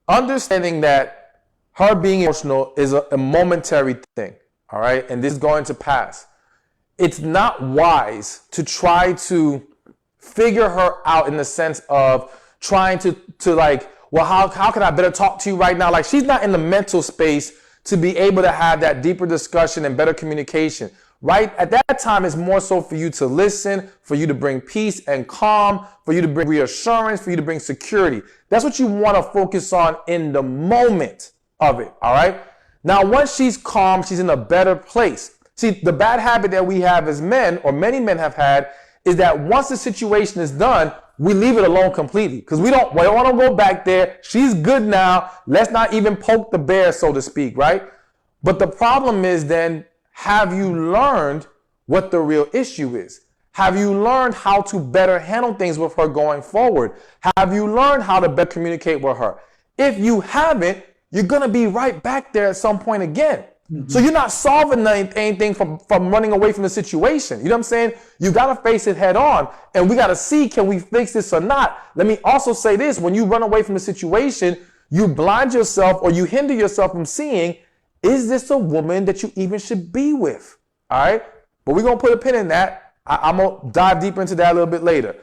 understanding that her being emotional is a momentary thing. All right. And this is going to pass. It's not wise to try to figure her out in the sense of trying to like, well, how can I better talk to you right now? Like she's not in the mental space to be able to have that deeper discussion and better communication. Right at that time, it's more so for you to listen, for you to bring peace and calm, for you to bring reassurance, for you to bring security. That's what you want to focus on in the moment of it. All right. Now, once she's calm, she's in a better place. See, the bad habit that we have as men, or many men have had, is that once the situation is done, we leave it alone completely because we don't want to go back there. She's good now. Let's not even poke the bear, so to speak, right? But the problem is then, have you learned what the real issue is? Have you learned how to better handle things with her going forward? Have you learned how to better communicate with her? If you haven't, you're going to be right back there at some point again. So you're not solving anything from running away from the situation. You know what I'm saying? You got to face it head on, and we got to see, can we fix this or not? Let me also say this. When you run away from the situation, you blind yourself or you hinder yourself from seeing, is this a woman that you even should be with? All right? But we're going to put a pin in that. I'm going to dive deeper into that a little bit later.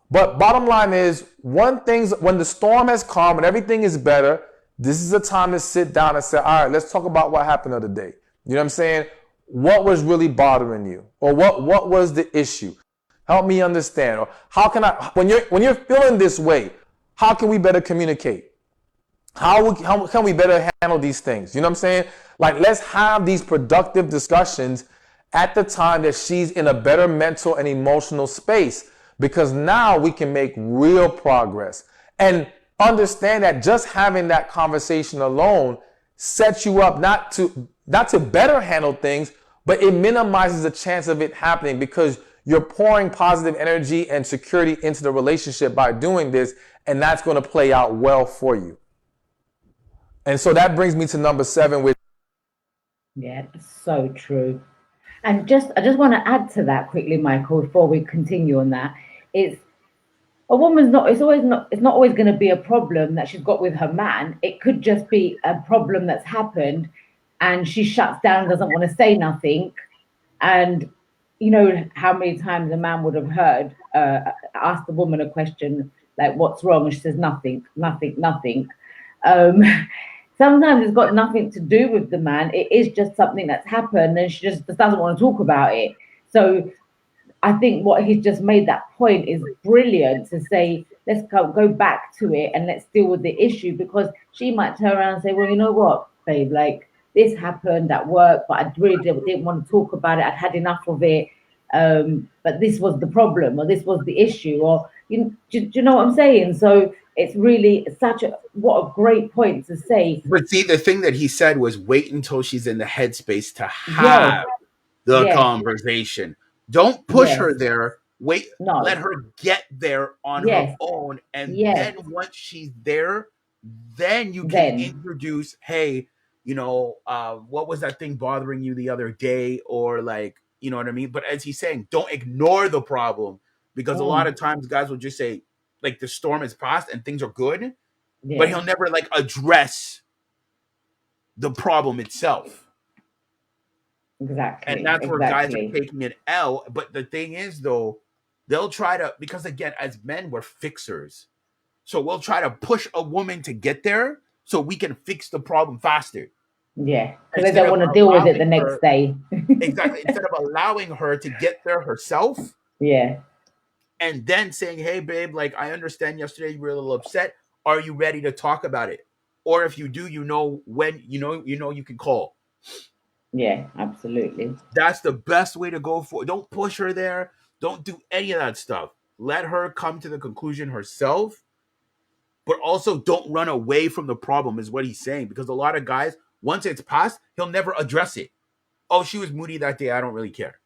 But bottom line is, when the storm has calmed and everything is better, this is a time to sit down and say, all right, let's talk about what happened the other day. You know what I'm saying? What was really bothering you? Or what was the issue? Help me understand. Or how can I, when you're feeling this way, how can we better communicate? How can we better handle these things? You know what I'm saying? Like, let's have these productive discussions at the time that she's in a better mental and emotional space, because now we can make real progress. And understand that just having that conversation alone sets you up not to better handle things, but it minimizes the chance of it happening because you're pouring positive energy and security into the relationship by doing this, and that's going to play out well for you. And so that brings me to number 7, which Yeah, so true. And I just want to add to that quickly, Michael, before we continue on that. It's a woman's not, it's not always going to be a problem that she's got with her man. It could just be a problem that's happened and she shuts down, doesn't want to say nothing. And you know how many times a man would have heard, ask the woman a question like, what's wrong? And she says, nothing, nothing, nothing. Um, Sometimes it's got nothing to do with the man. It is just something that's happened and she just doesn't want to talk about it. So I think what he's just made that point is brilliant to say, let's go back to it and let's deal with the issue, because she might turn around and say, well, you know what, babe, like this happened at work, but I really didn't want to talk about it. I'd had enough of it. But this was the problem, or this was the issue, or do you know what I'm saying? So it's really what a great point to say. But see, the thing that he said was wait until she's in the headspace to Yes, have the yes, conversation. Don't push yes, her there. Wait, let no, her get there on her yes, own. And yes, then once she's there, then you can then, introduce, hey, what was that thing bothering you the other day? Or like, you know what I mean? But as he's saying, don't ignore the problem, because a lot mm, of times guys will just say, like, the storm is past and things are good, but yeah, he'll never like address the problem itself. Exactly. And that's where guys are Exactly. taking an L. But the thing is, though, they'll try to, because again, as men, we're fixers. So we'll try to push a woman to get there so we can fix the problem faster. Yeah, because they Instead don't of want to deal with it the allowing next her, day. exactly, instead of allowing her to get there herself Yeah. and then saying, hey, babe, like, I understand yesterday you were a little upset. Are you ready to talk about it? Or if you do, you know when, you can call. Yeah, absolutely. That's the best way to go for. Don't push her there. Don't do any of that stuff. Let her come to the conclusion herself, but also don't run away from the problem, is what he's saying. Because a lot of guys, once it's passed, he'll never address it. Oh, she was moody that day. I don't really care.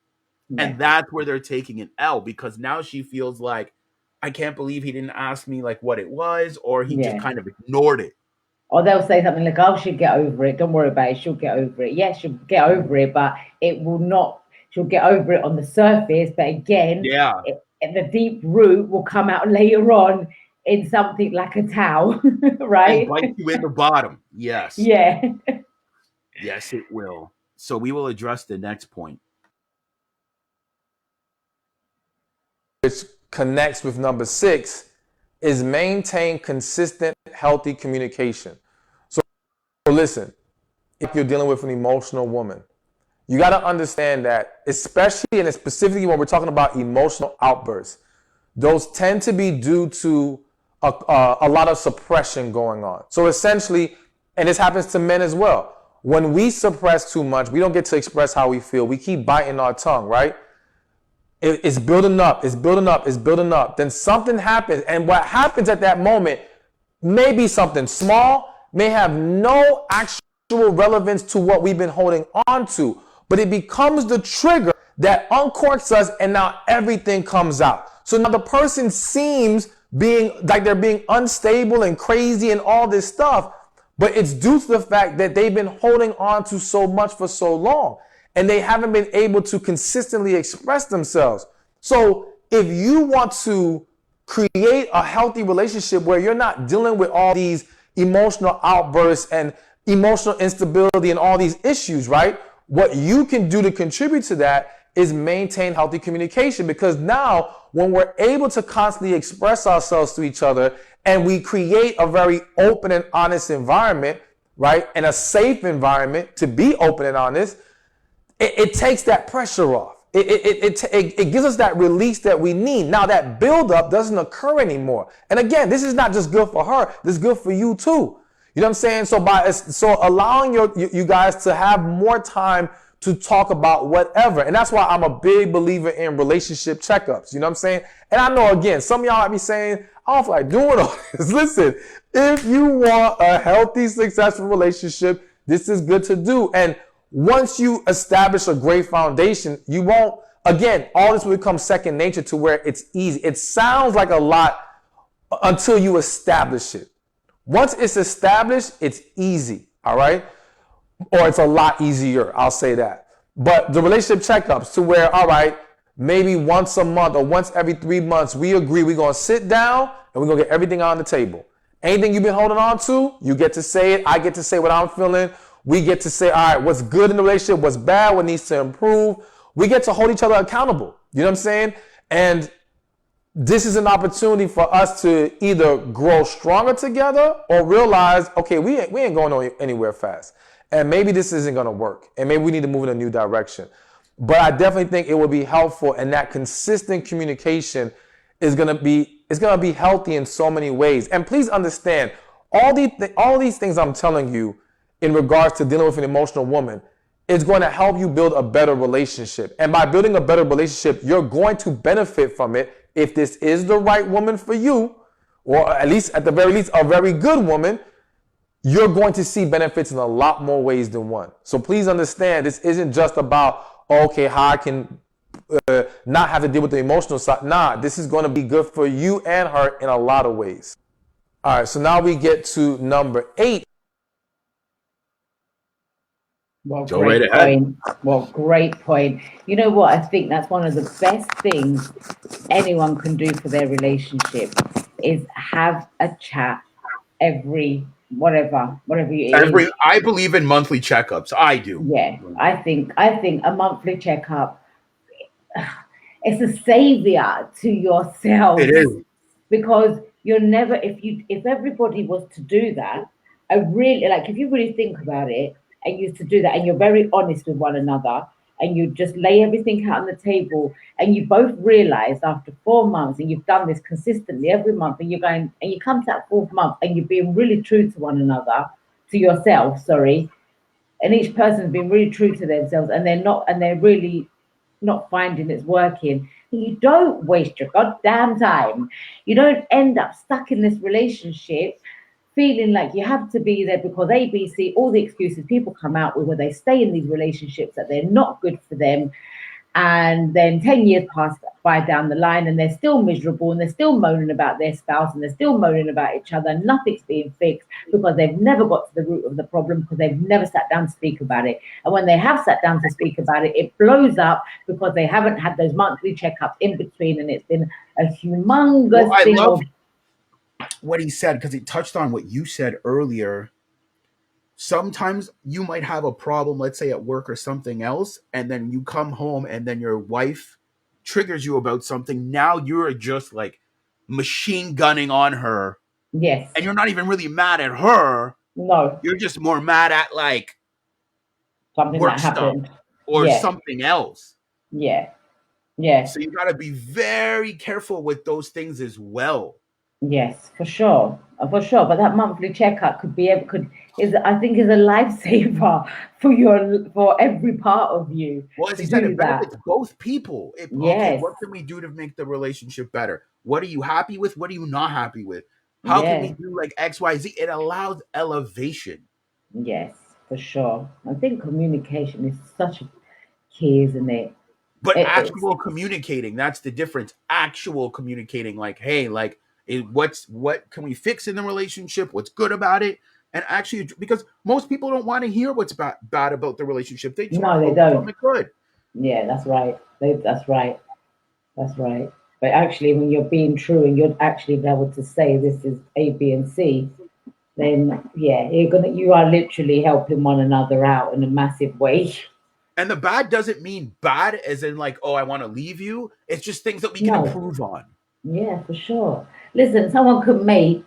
Yeah. And that's where they're taking an L, because now she feels like, I can't believe he didn't ask me like what it was, or he just Yeah. kind of ignored it. Or they'll say something like, "Oh, she'll get over it. Don't worry about it. She'll get over it." Yes, she'll get over it, but it will not. She'll get over it on the surface, but again, Yeah. the deep root will come out later on in something like a towel, And right? bite you in the bottom. Yes. Yeah. Yes, it will. So we will address the next point. Which connects with number 6 is maintain consistent, healthy communication. So listen, if you're dealing with an emotional woman, you got to understand that, especially and specifically when we're talking about emotional outbursts, those tend to be due to a lot of suppression going on. So essentially, and this happens to men as well, when we suppress too much, we don't get to express how we feel. We keep biting our tongue, right? It's building up, it's building up, it's building up. Then something happens, and what happens at that moment may be something small, may have no actual relevance to what we've been holding on to, but it becomes the trigger that uncorks us, and now everything comes out. So now the person seems being like they're being unstable and crazy and all this stuff, but it's due to the fact that they've been holding on to so much for so long, and they haven't been able to consistently express themselves. So if you want to create a healthy relationship where you're not dealing with all these emotional outbursts and emotional instability and all these issues, right? What you can do to contribute to that is maintain healthy communication, because now when we're able to constantly express ourselves to each other and we create a very open and honest environment, right? And a safe environment to be open and honest, it takes that pressure off. It gives us that release that we need. Now that buildup doesn't occur anymore. And again, this is not just good for her. This is good for you too. You know what I'm saying? So allowing you guys to have more time to talk about whatever. And that's why I'm a big believer in relationship checkups. You know what I'm saying? And I know, again, some of y'all might be saying, I don't feel like doing all this. Listen, if you want a healthy, successful relationship, this is good to do. And once you establish a great foundation, you won't, again, all this will become second nature to where it's easy. It sounds like a lot until you establish it. Once it's established, it's easy, all right? Or it's a lot easier, I'll say that. But the relationship checkups to where, all right, maybe once a month or once every 3 months, we agree we're going to sit down and we're going to get everything on the table. Anything you've been holding on to, you get to say it. I get to say what I'm feeling. We get to say, all right, what's good in the relationship, what's bad, what needs to improve. We get to hold each other accountable. You know what I'm saying? And this is an opportunity for us to either grow stronger together or realize, okay, we ain't going anywhere fast. And maybe this isn't going to work. And maybe we need to move in a new direction. But I definitely think it would be helpful, and that consistent communication is going to be healthy in so many ways. And please understand, all these things I'm telling you in regards to dealing with an emotional woman is going to help you build a better relationship. And by building a better relationship, you're going to benefit from it if this is the right woman for you, or at the very least, a very good woman. You're going to see benefits in a lot more ways than one. So please understand, this isn't just about, okay, how I can not have to deal with the emotional side. Nah, this is going to be good for you and her in a lot of ways. All right, so now we get to number 8. Well, Go great right ahead. point. Well, great point. You know what? I think that's one of the best things anyone can do for their relationship is have a chat every whatever it is. I believe in monthly checkups. I do. Yeah, I think a monthly checkup, it's a savior to yourself, It is. because you're never, if everybody was to do that, I really like, if you really think about it and used to do that, and you're very honest with one another, and you just lay everything out on the table, and you both realize after 4 months, and you've done this consistently every month, and you're going, and you come to that fourth month and you're being really true to one another, to yourself, sorry, and each person's been really true to themselves, and they're really not finding it's working, you don't waste your goddamn time. You don't end up stuck in this relationship feeling like you have to be there because ABC, all the excuses people come out with where they stay in these relationships that they're not good for them. And then 10 years pass by down the line and they're still miserable, and they're still moaning about their spouse, and they're still moaning about each other. Nothing's being fixed because they've never got to the root of the problem, because they've never sat down to speak about it. And when they have sat down to speak about it, it blows up because they haven't had those monthly checkups in between, and it's been a humongous Well, I thing. love what he said, because he touched on what you said earlier. Sometimes you might have a problem, let's say at work or something else, and then you come home and then your wife triggers you about something. Now you're just like machine gunning on her, Yes. and you're not even really mad at her. No. You're just more mad at like Something work that stuff happened. or Yeah. something else. Yeah. Yeah. So you got to be very careful with those things as well. Yes, for sure, for sure. But that monthly checkup I think is a lifesaver for every part of you. Well, as To he said, do it that. benefits both people. Okay, Yes. what can we do to make the relationship better? What are you happy with? What are you not happy with? How can we Yeah. do like X, Y, Z? It allows elevation. Yes, for sure. I think communication is such a key, isn't it? But It's actual communicating, that's the difference. Actual communicating, like, hey, like, what can we fix in the relationship? What's good about it? And actually, because most people don't want to hear what's bad about the relationship. They just want No, to they focus on don't. the good. Yeah, that's right. That's right. That's right. But actually, when you're being true and you're actually able to say this is A, B, and C, then yeah, you are literally helping one another out in a massive way. And the bad doesn't mean bad as in like, oh, I want to leave you. It's just things that we can No. improve on. Yeah, for sure. Listen, someone could make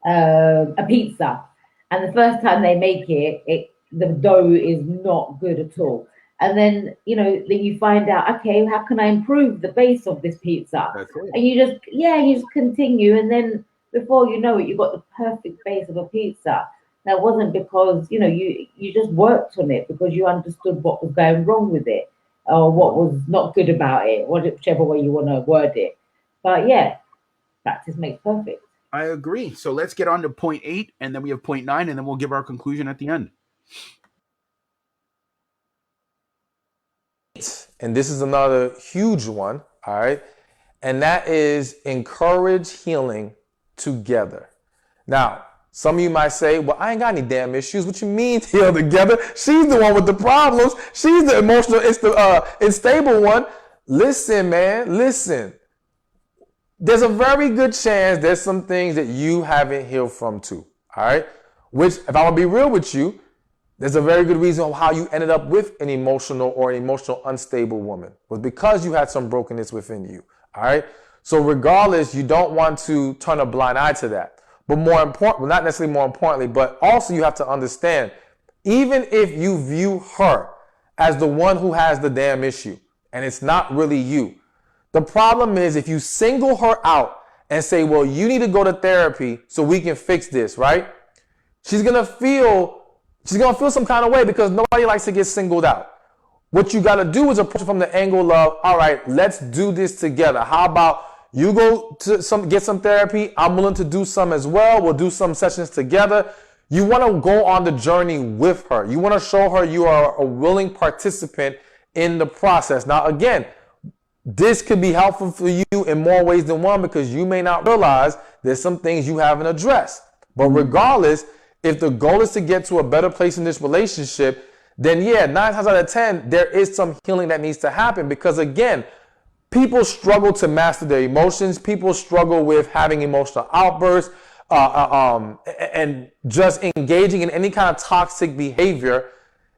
a pizza, and the first time they make the dough is not good at all. And then then you find out, okay, how can I improve the base of this pizza? That's it. And you just continue, and then before you know it, you've got the perfect base of a pizza. That wasn't because you just worked on it because you understood what was going wrong with it, or what was not good about it, whichever way you want to word it. But yeah, practice makes perfect. I agree. So let's get on to point 8, and then we have point 9, and then we'll give our conclusion at the end. And this is another huge one, all right? And that is encourage healing together. Now, some of you might say, well, I ain't got any damn issues. What you mean heal together? She's the one with the problems. She's the emotional, unstable one. Listen, man, listen. There's a very good chance there's some things that you haven't healed from too, all right? Which, if I want to be real with you, there's a very good reason how you ended up with an emotional unstable woman was because you had some brokenness within you, all right? So regardless, you don't want to turn a blind eye to that. But more important, well, not necessarily more importantly, but also you have to understand, even if you view her as the one who has the damn issue, and it's not really you, the problem is if you single her out and say, well, you need to go to therapy so we can fix this, right? She's gonna feel some kind of way because nobody likes to get singled out. What you gotta do is approach it from the angle of, all right, let's do this together. How about you go to get some therapy? I'm willing to do some as well. We'll do some sessions together. You wanna go on the journey with her. You wanna show her you are a willing participant in the process. Now, again, this could be helpful for you in more ways than one because you may not realize there's some things you haven't addressed. But regardless, if the goal is to get to a better place in this relationship, then yeah, 9 times out of 10, there is some healing that needs to happen because again, people struggle to master their emotions. People struggle with having emotional outbursts. and just engaging in any kind of toxic behavior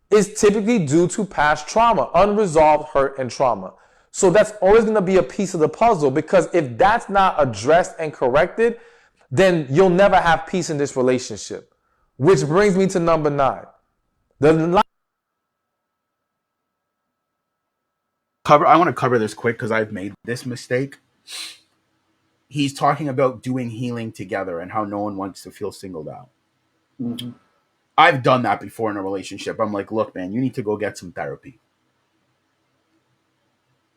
is typically due to past trauma, unresolved hurt and trauma. So that's always going to be a piece of the puzzle, because if that's not addressed and corrected, then you'll never have peace in this relationship. Which brings me to number 9. I want to cover this quick because I've made this mistake. He's talking about doing healing together and how no one wants to feel singled out. Mm-hmm. I've done that before in a relationship. I'm like, look, man, you need to go get some therapy.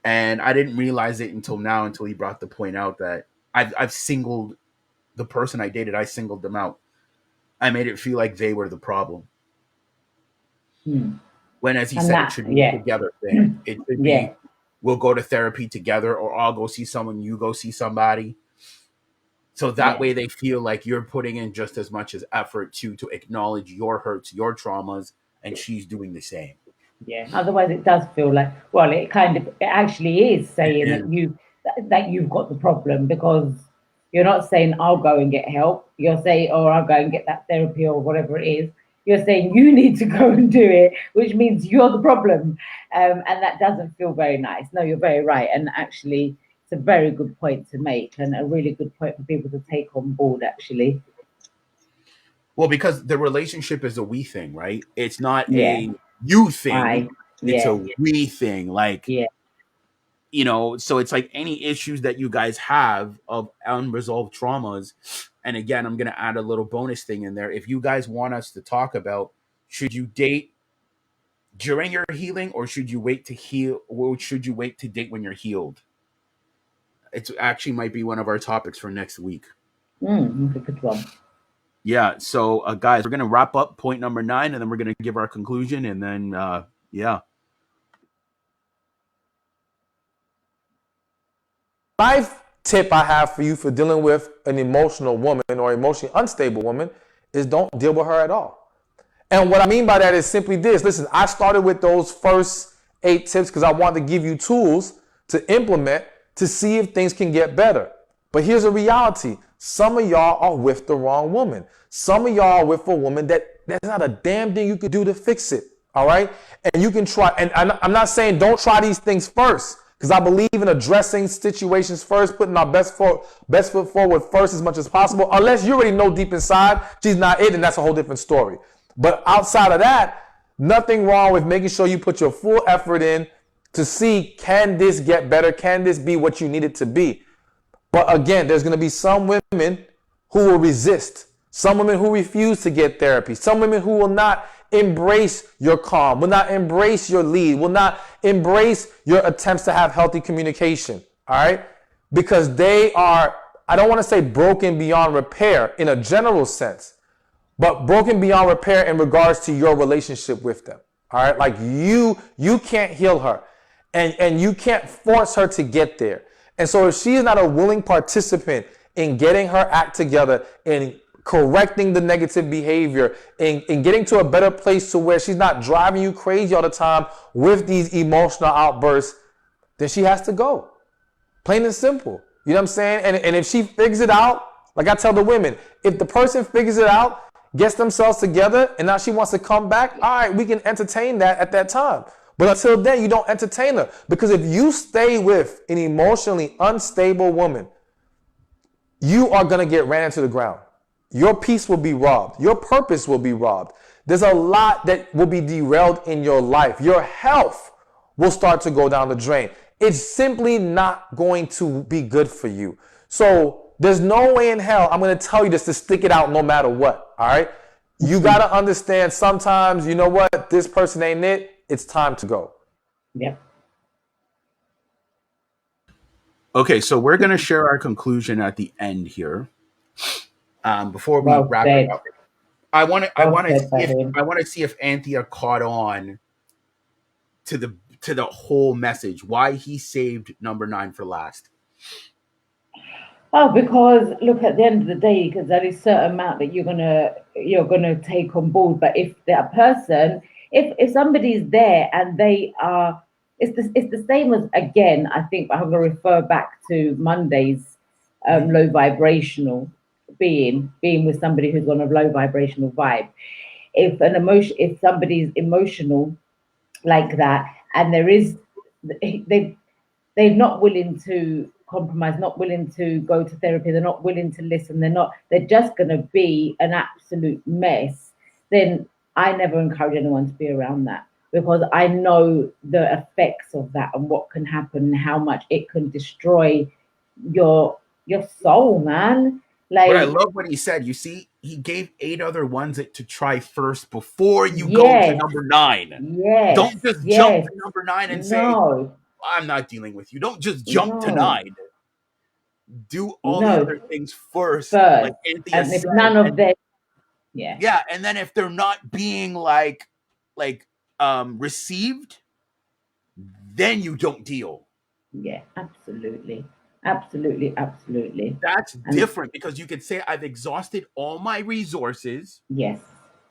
And I didn't realize it until now, until he brought the point out that I've singled the person I dated. I singled them out. I made it feel like they were the problem. When, as he said, it should be a together thing. It should be, we'll go to therapy together, or I'll go see someone, you go see somebody. So that way they feel like you're putting in just as much as effort to acknowledge your hurts, your traumas, and she's doing the same. Yeah. Otherwise, it does feel like, well, it actually is saying that you've got the problem, because you're not saying I'll go and get help. You're saying, or I'll go and get that therapy or whatever it is. You're saying you need to go and do it, which means you're the problem, and that doesn't feel very nice. No, you're very right, and actually, it's a very good point to make, and a really good point for people to take on board, actually. Well, because the relationship is a we thing, right? It's not a you thing. It's a we thing. Like, you know, so it's like any issues that you guys have of unresolved traumas. And again, I'm going to add a little bonus thing in there. If you guys want us to talk about, should you date during your healing, or should you wait to heal, or should you wait to date when you're healed? It actually might be one of our topics for next week. That's a good one. Yeah. So, guys, we're going to wrap up point number 9, and then we're going to give our conclusion, and then, Life tip I have for you for dealing with an emotional woman or emotionally unstable woman is don't deal with her at all. And what I mean by that is simply this. Listen, I started with those first 8 tips because I wanted to give you tools to implement to see if things can get better. But here's a reality. Some of y'all are with the wrong woman. Some of y'all are with a woman there's not a damn thing you can do to fix it. All right? And you can try. And I'm not saying don't try these things first, because I believe in addressing situations first, putting our best foot forward first as much as possible. Unless you already know deep inside she's not it, and that's a whole different story. But outside of that, nothing wrong with making sure you put your full effort in to see, can this get better? Can this be what you need it to be? But again, there's going to be some women who will resist, some women who refuse to get therapy, some women who will not embrace your calm, will not embrace your lead, will not embrace your attempts to have healthy communication. All right? Because they are, I don't want to say broken beyond repair in a general sense, but broken beyond repair in regards to your relationship with them. All right? Like you can't heal her, and you can't force her to get there. And so if she is not a willing participant in getting her act together, in correcting the negative behavior, in getting to a better place to where she's not driving you crazy all the time with these emotional outbursts, then she has to go. Plain and simple. You know what I'm saying? And if she figures it out, like I tell the women, if the person figures it out, gets themselves together, and now she wants to come back, all right, we can entertain that at that time. But until then, you don't entertain her. Because if you stay with an emotionally unstable woman, you are going to get ran into the ground. Your peace will be robbed. Your purpose will be robbed. There's a lot that will be derailed in your life. Your health will start to go down the drain. It's simply not going to be good for you. So there's no way in hell I'm going to tell you this to stick it out no matter what. All right. You got to understand sometimes, you know what? This person ain't it. It's time to go. Yep. Okay, so we're going to share our conclusion at the end here. Before we wrap it up, I want to see if Anthea caught on to the whole message. Why he saved number 9 for last. Oh, because look, at the end of the day, because there is a certain amount that you're gonna take on board. But if that person, if somebody's there and they are, it's the same as, again, I think I'm gonna refer back to Monday's low vibrational being with somebody who's on a low vibrational vibe. If somebody's emotional like that, and they're not willing to compromise, not willing to go to therapy, they're not willing to listen, they're just going to be an absolute mess, then I never encourage anyone to be around that, because I know the effects of that and what can happen and how much it can destroy your soul, man. Like, But I love what he said. You see, he gave 8 other ones to try first before you go to yes, number 9. yes, Don't just jump yes, to number 9 and say, no, I'm not dealing with you. Don't just jump to no, 9. Do all the no, other things first, like first. Anthea And if said. none of And them, yeah, yeah, and then if they're not being like received, then you don't deal. yeah, absolutely, absolutely, absolutely. That's And different, because you could say I've exhausted all my resources. yes.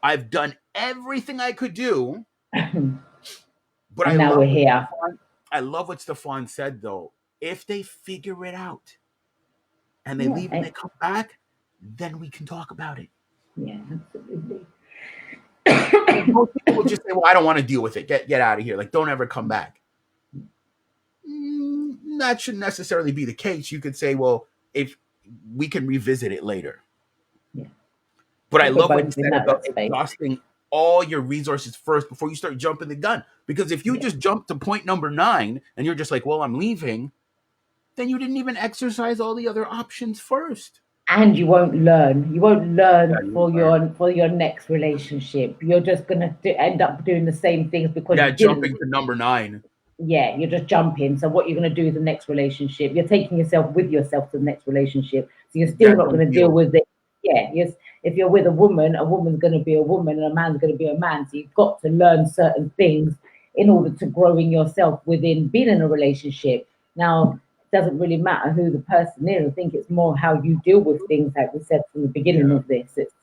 I've done everything I could do, And but I now love we're here. what Stefan said though. If they figure it out and they Yeah, leave and they come back, then we can talk about it. yeah, absolutely. Most people will just say, "Well, I don't want to deal with it. Get out of here. Like, don't ever come back." That shouldn't necessarily be the case. You could say, "Well, if we can revisit it later." Yeah. But I If we're love what he both in said about that space. exhausting all your resources first before you start jumping the gun. Because if you Yeah. just jump to point number 9 and you're just like, "Well, I'm leaving," then you didn't even exercise all the other options first. And you won't learn. You won't Yeah, learn you learn. for your next relationship. You're just gonna end up doing the same things because Yeah, you jumping didn't. to number 9. Yeah, you're just jumping. So what you're gonna do is the next relationship. You're taking yourself with yourself to the next relationship. So you're still Yeah, not don't gonna deal deal. with it. Yeah, yes. If you're with a woman's gonna be a woman, and a man's gonna be a man. So you've got to learn certain things in order to grow in yourself within being in a relationship. Now, it doesn't really matter who the person is. I think it's more how you deal with things, like we said from the beginning Yeah. of this. It's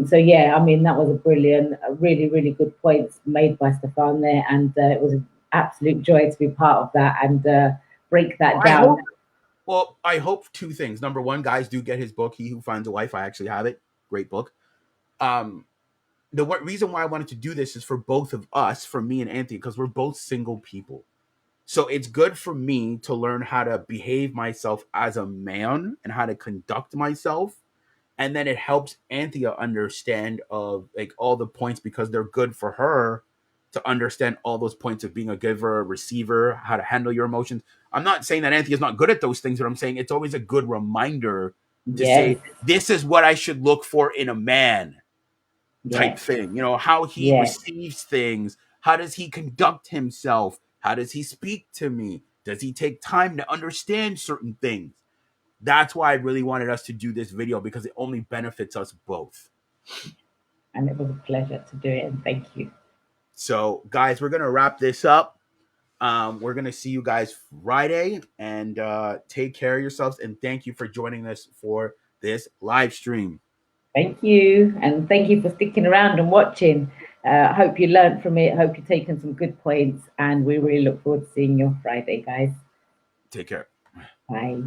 so yeah, I mean, that was a really, really good points made by Stefan there, and it was an absolute joy to be part of that and break that I down. hope. Well, I hope 2 things. Number 1, guys, do get his book, He Who Finds a Wife. I actually have it. Great book. The reason why I wanted to do this is for both of us, for me and Anthony, because we're both single people. So it's good for me to learn how to behave myself as a man and how to conduct myself. And then it helps Anthea understand of like all the points, because they're good for her to understand all those points of being a giver, a receiver, how to handle your emotions. I'm not saying that Anthea's not good at those things, but I'm saying it's always a good reminder to Yes, say, this is what I should look for in a man type yes, thing. You know, how he yes. receives things. How does he conduct himself? How does he speak to me? Does he take time to understand certain things? That's why I really wanted us to do this video, because it only benefits us both. And it was a pleasure to do it, and thank you. So, guys, we're going to wrap this up. We're going to see you guys Friday, and take care of yourselves. And thank you for joining us for this live stream. Thank you, and thank you for sticking around and watching. I hope you learned from it. Hope you've taken some good points, and we really look forward to seeing you on Friday, guys. Take care. Bye.